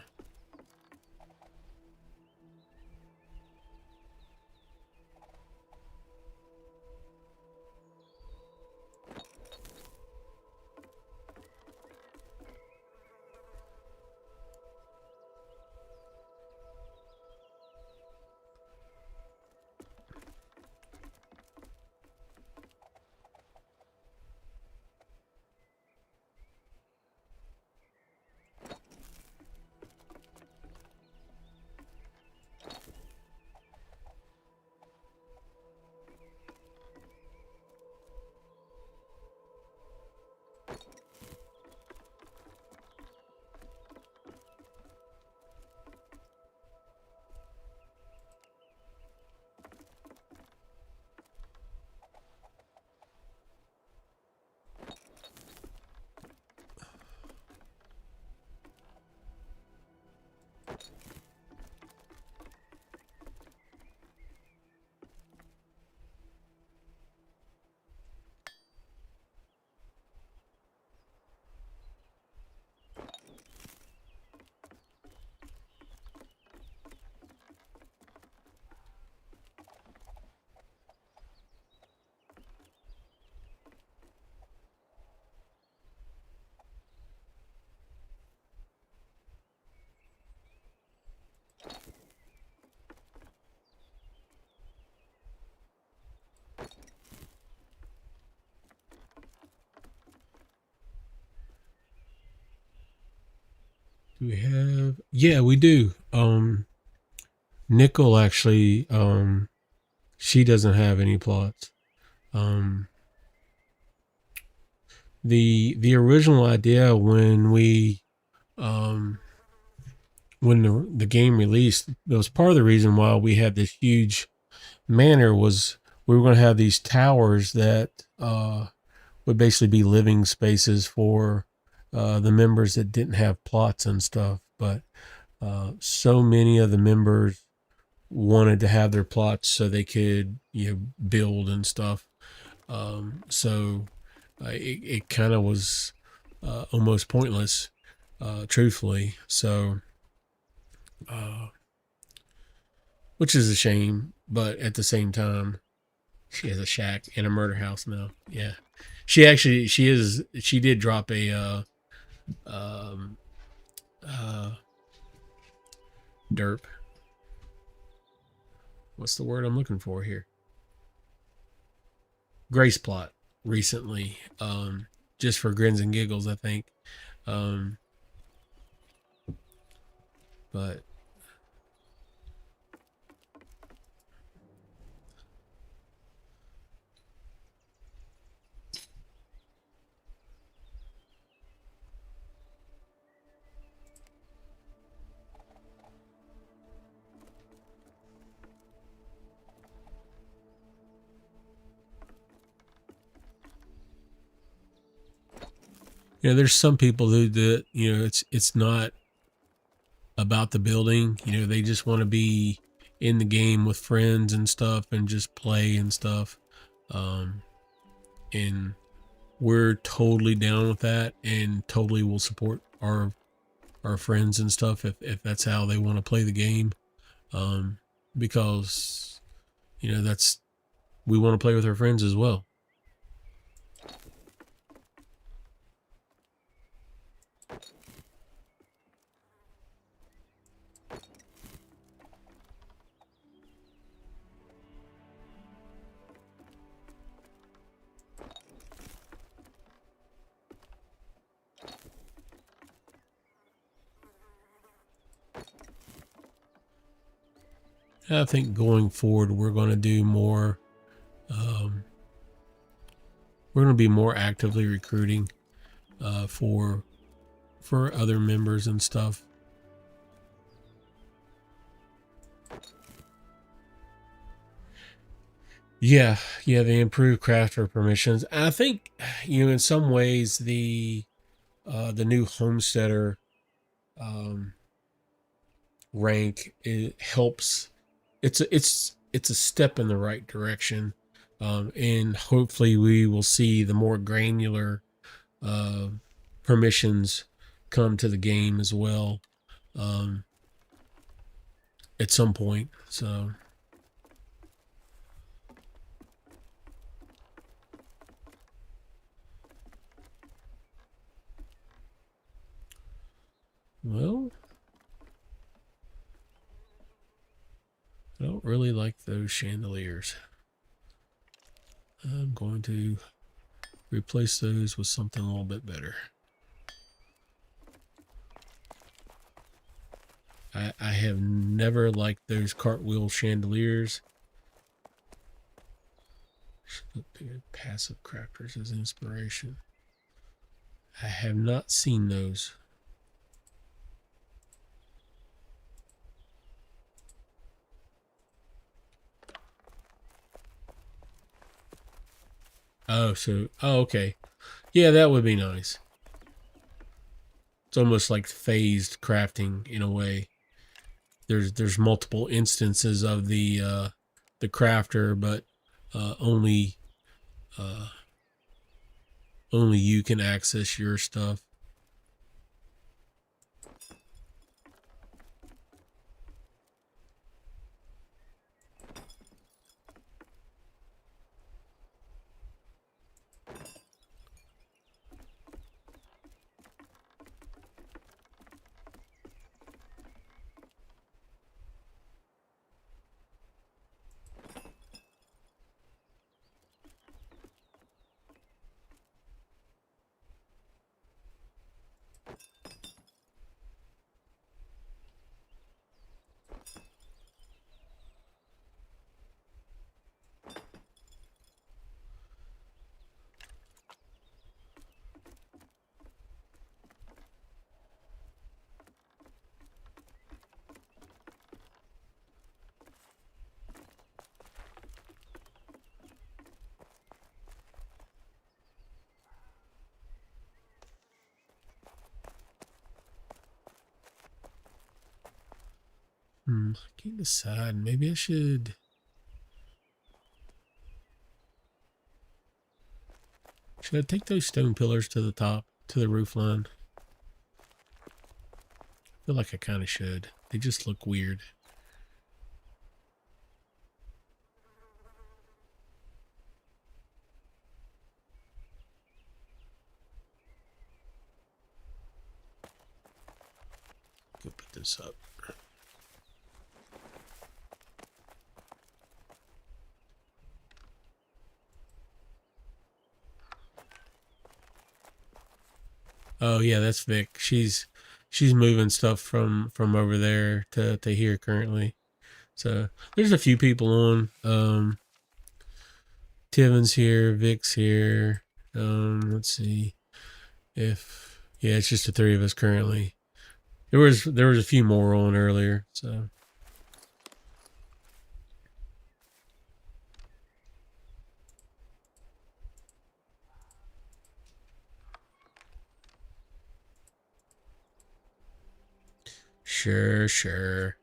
Do we have? Yeah, we do. Nickel actually, she doesn't have any plots. Um, the original idea um, when the game released, that was part of the reason why we had this huge manor was we were going to have these towers that would basically be living spaces for the members that didn't have plots and stuff. But so many of the members wanted to have their plots so they could build and stuff. So it kind of was almost pointless, truthfully. So, which is a shame, but at the same time, she has a shack and a murder house now. Yeah, she did drop a um, derp. What's the word I'm looking for here? Grace plot recently, just for grins and giggles, I think. Um, but there's some people that it's not about the building. They just want to be in the game with friends and stuff and just play and stuff. And we're totally down with that and totally will support our friends and stuff if that's how they want to play the game. Because that's we want to play with our friends as well. I think going forward, we're going to do more. We're going to be more actively recruiting for other members and stuff. Yeah, they improved crafter permissions. I think, in some ways the new homesteader um, rank, it helps. It's a step in the right direction, and hopefully we will see the more granular uh, permissions come to the game as well, um, at some point. So, well, I don't really like those chandeliers. I'm going to replace those with something a little bit better. I have never liked those cartwheel chandeliers. Passive crafters as inspiration. I have not seen those. Oh, okay. Yeah, that would be nice. It's almost like phased crafting in a way. There's multiple instances of the crafter, but only uh, only you can access your stuff. I can't decide. Maybe I should. Should I take those stone pillars to the top, to the roof line? I feel like I kind of should. They just look weird. Go put this up. Oh yeah, that's Vic. She's moving stuff from over there to here currently. So there's a few people on. Tivin's here, Vic's here. Let's see if yeah, it's just the three of us currently. There was a few more on earlier. So sure.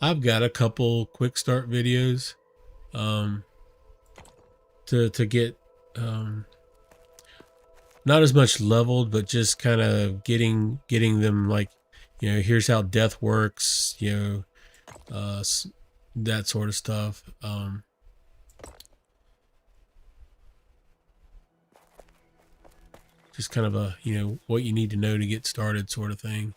I've got a couple quick start videos to get not as much leveled, but just kind of getting them, like, here's how death works, that sort of stuff. Just kind of a, what you need to know to get started sort of thing.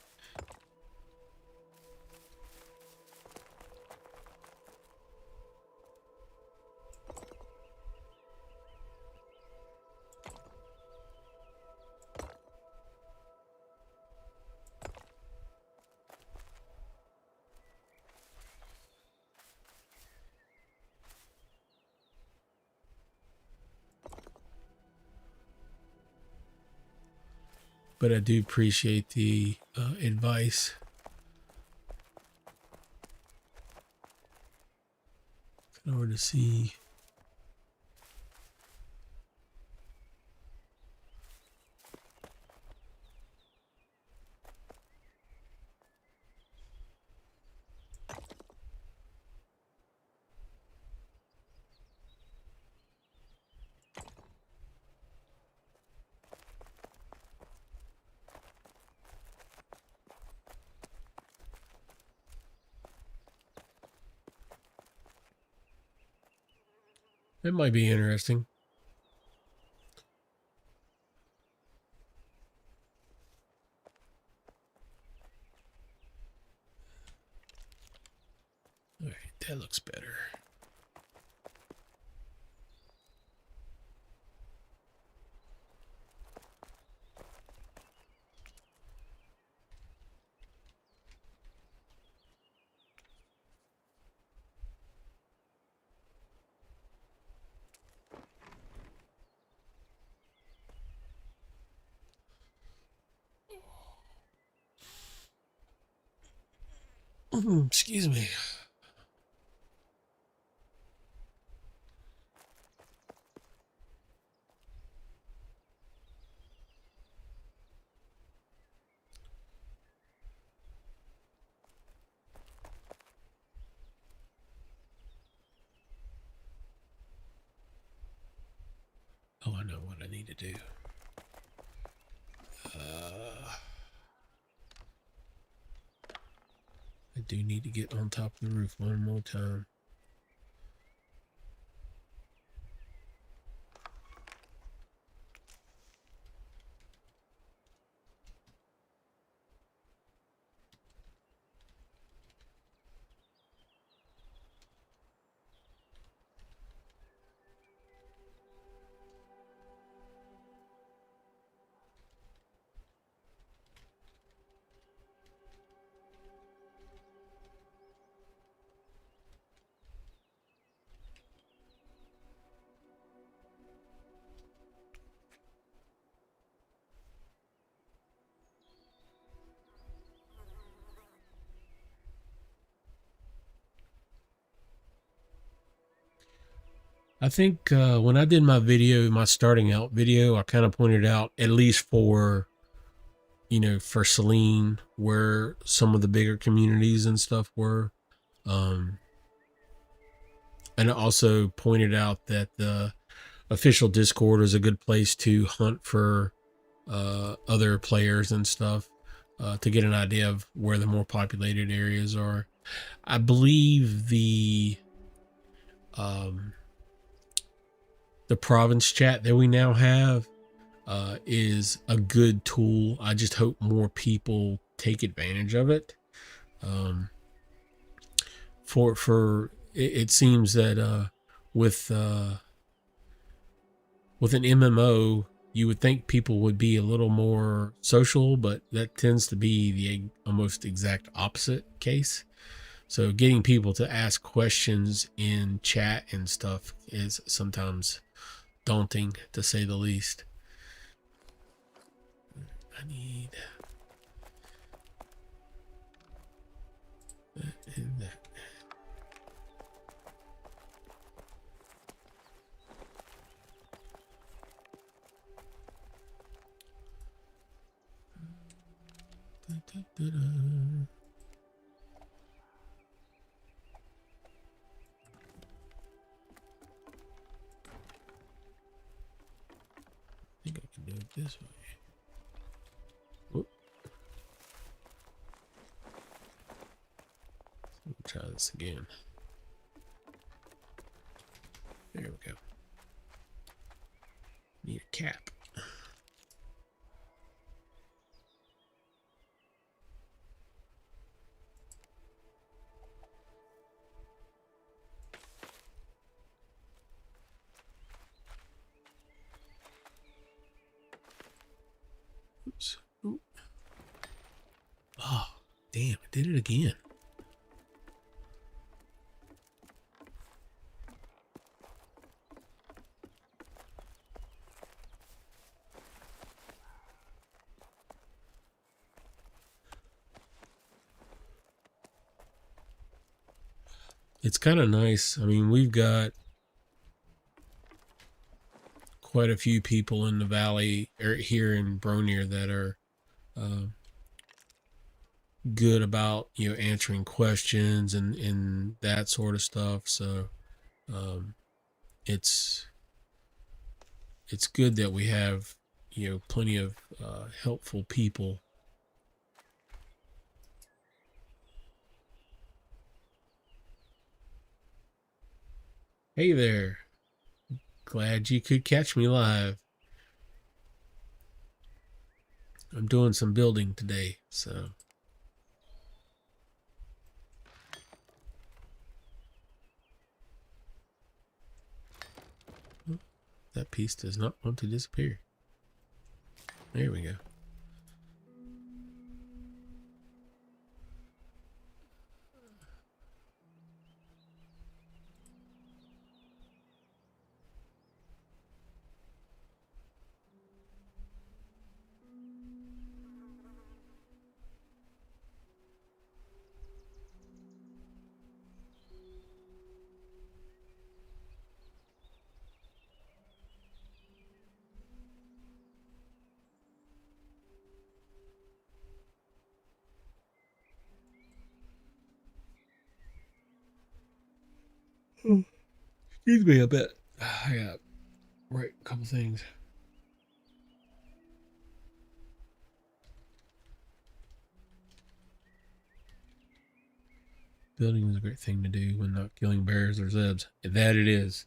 But I do appreciate the advice. In order to see. It might be interesting. All right, that looks better. Excuse me. Oh, I know what I need to do. I do need to get on top of the roof one more time. I think when I did my video, my starting out video, I kind of pointed out, at least for, for Celine, where some of the bigger communities and stuff were. And I also pointed out that the official Discord is a good place to hunt for other players and stuff, to get an idea of where the more populated areas are. I believe the province chat that we now have is a good tool. I just hope more people take advantage of it. It seems that with an MMO, you would think people would be a little more social, but that tends to be the almost exact opposite case. So getting people to ask questions in chat and stuff is sometimes daunting, to say the least. I need that and that. Da, da, da, da. this way. Whoop. Let me try this again. There we go. Need a cap. Oops. Ooh. Oh, damn, I did it again. It's kind of nice. I mean, we've got quite a few people in the valley or here in Bronier that are good about, you know, answering questions and that sort of stuff. So um, it's good that we have, you know, plenty of helpful people. Hey there. Glad you could catch me live. I'm doing some building today, so. That piece does not want to disappear. There we go. Excuse me a bit. I got right a couple things. Building is a great thing to do when not killing bears or zebs. That it is.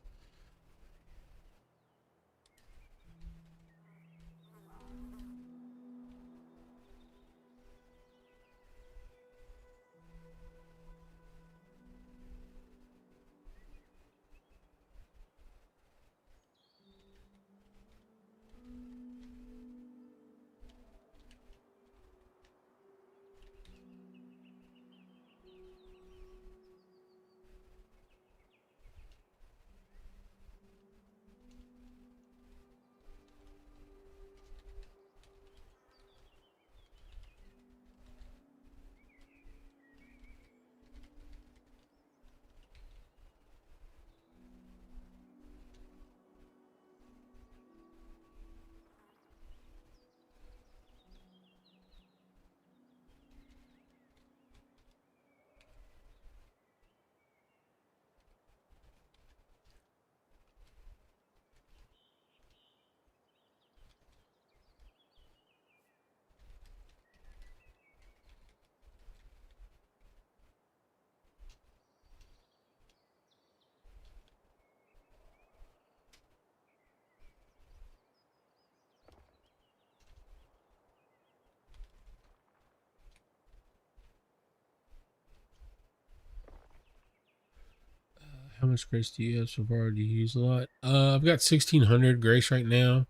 How much grace do you have so far? Do you use a lot? I've got 1,600 grace right now.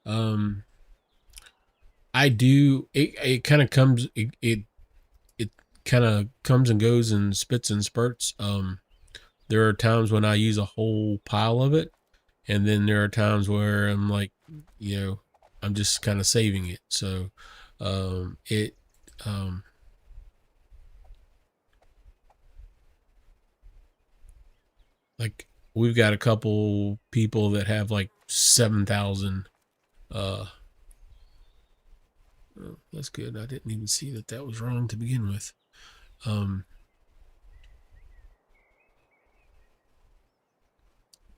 Um, I do. It kind of comes. It kind of comes and goes in spits and spurts. There are times when I use a whole pile of it, and then there are times where I'm like, you know, I'm just kind of saving it. So, it um, like we've got a couple people that have like 7,000. Uh, oh, that's good. I didn't even see that that was wrong to begin with. Um,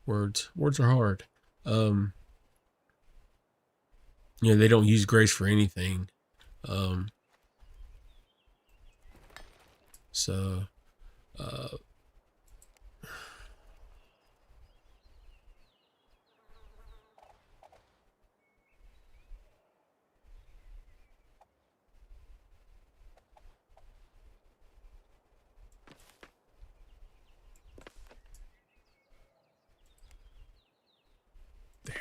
words are hard. Um, they don't use grace for anything. Um, so uh, there.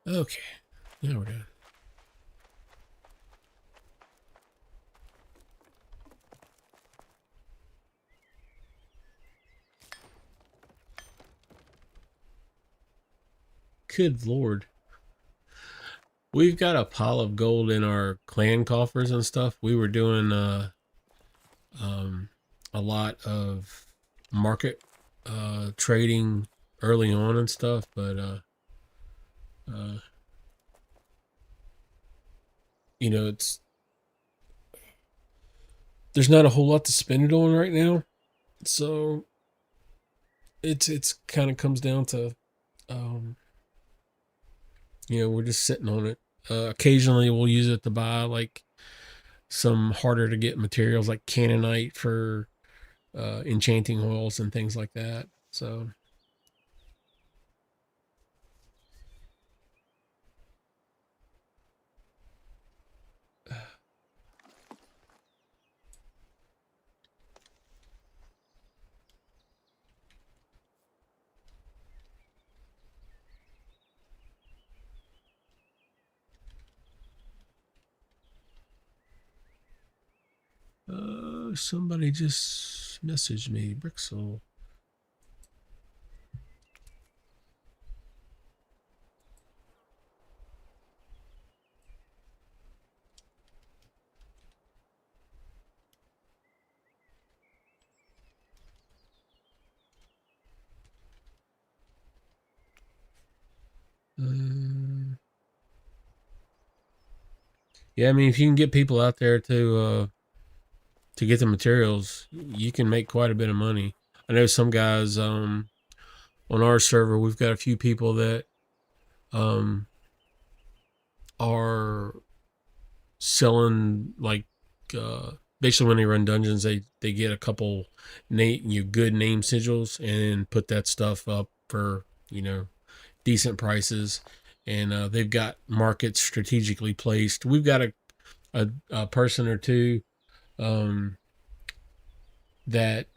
Okay, now we're done. Good lord. We've got a pile of gold in our clan coffers and stuff. We were doing um, a lot of market trading early on and stuff, but uh, it's there's not a whole lot to spend it on right now. So it's kind of comes down to um, we're just sitting on it. Occasionally we'll use it to buy like some harder to get materials like cannonite for enchanting oils and things like that. So somebody just messaged me, Brixel. Yeah, I mean, if you can get people out there to get the materials, you can make quite a bit of money. I know some guys on our server, we've got a few people that um, are selling like basically when they run dungeons, they get a couple good name sigils and put that stuff up for decent prices, and they've got markets strategically placed. We've got a person or two that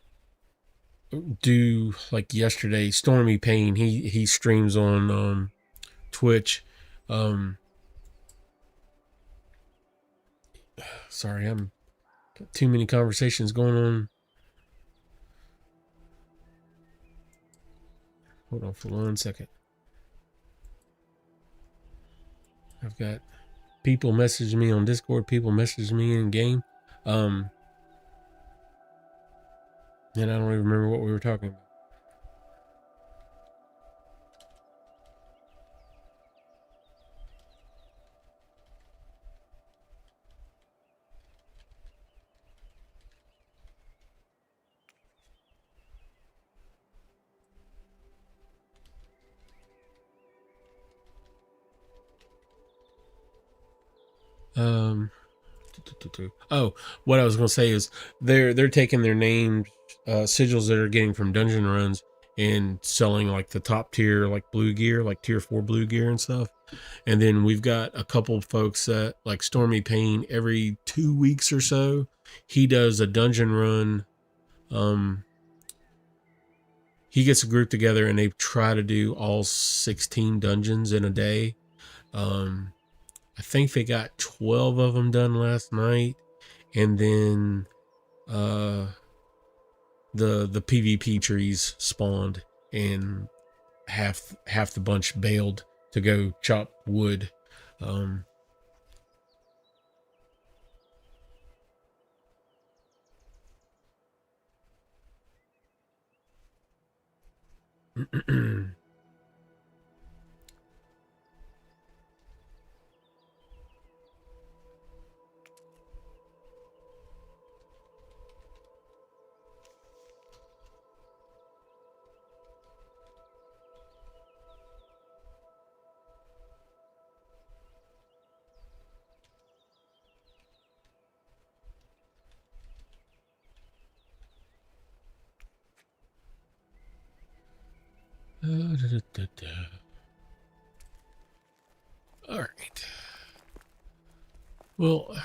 do like yesterday. Stormy Payne, he streams on Twitch. Um, sorry, I'm got too many conversations going on. Hold on for 1 second. I've got people messaging me on Discord, people messaging me in game. Um, and I don't even remember what we were talking about. Um, oh, what I was going to say is they're taking their names, sigils that are getting from dungeon runs and selling like the top tier, like blue gear, like tier 4 blue gear and stuff. And then we've got a couple of folks that like Stormy Payne every 2 weeks or so, he does a dungeon run. He gets a group together and they try to do all 16 dungeons in a day. I think they got 12 of them done last night. And then the PvP trees spawned and half the bunch bailed to go chop wood. Um, All right. Well,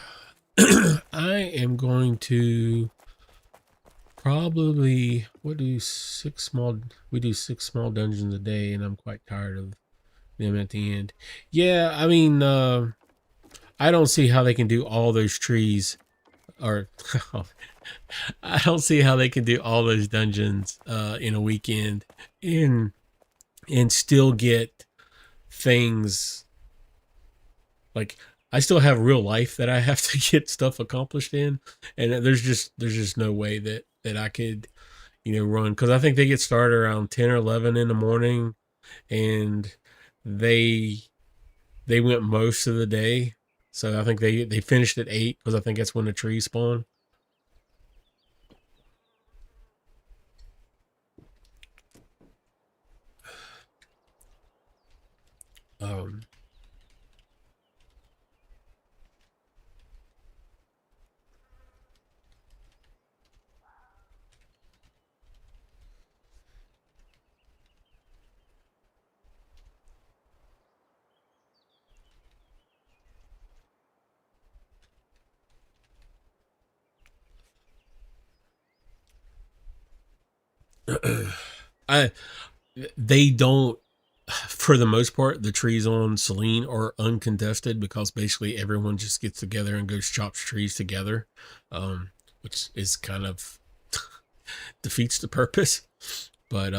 I am going to probably we do six small dungeons a day, and I'm quite tired of them at the end. Yeah, I mean, I don't see how they can do all those trees, or I don't see how they can do all those dungeons in a weekend and still get things like I still have real life that I have to get stuff accomplished in, and there's just no way that I could run, because I think they get started around 10 or 11 in the morning, and they they went most of the day. So I think they finished at 8 because I think that's when the trees spawn. Um, I they don't, for the most part, the trees on Celine are uncontested because basically everyone just gets together and goes chops trees together, um, which is kind of defeats the purpose. But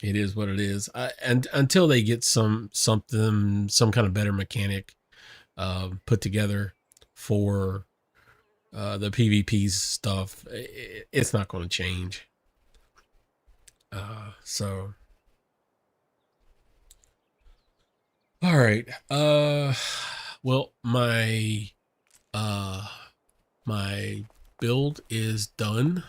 it is what it is. And until they get some kind of better mechanic put together for the PvP stuff, it's not going to change. So all right. Well, uh my build is done.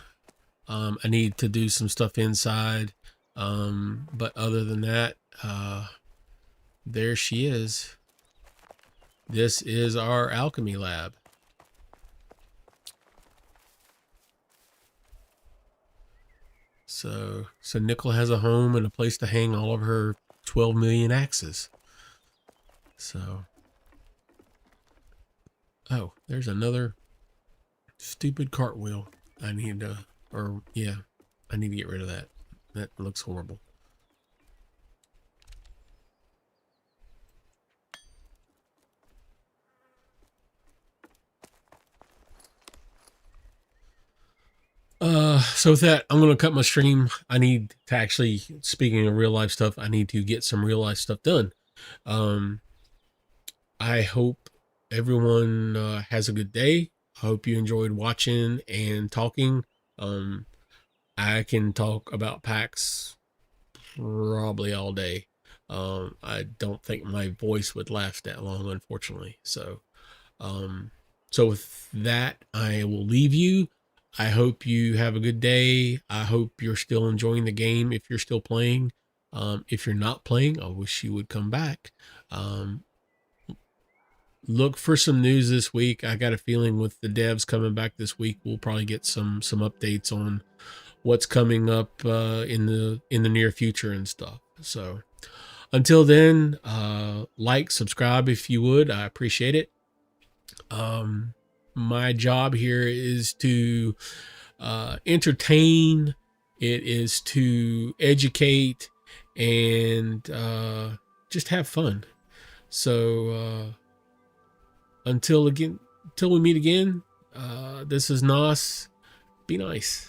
I need to do some stuff inside. But other than that, there she is. This is our alchemy lab. So Nickel has a home and a place to hang all of her 12 million axes. So, oh, there's another stupid cartwheel. I need to, or yeah, I need to get rid of that. That looks horrible. So with that, I'm gonna cut my stream. I need to actually, speaking of real life stuff, I need to get some real life stuff done. Um, I hope everyone has a good day. I hope you enjoyed watching and talking. Um, I can talk about PAX probably all day. I don't think my voice would last that long, unfortunately. Um, so with that, I will leave you. I hope you have a good day. I hope you're still enjoying the game if you're still playing. If you're not playing, I wish you would come back. Um, Look for some news this week. I got a feeling with the devs coming back this week, we'll probably get some updates on what's coming up in the near future and stuff. So until then, like, subscribe if you would. I appreciate it. My job here is to entertain. It is to educate and just have fun. So until we meet again, this is Nos. Be nice.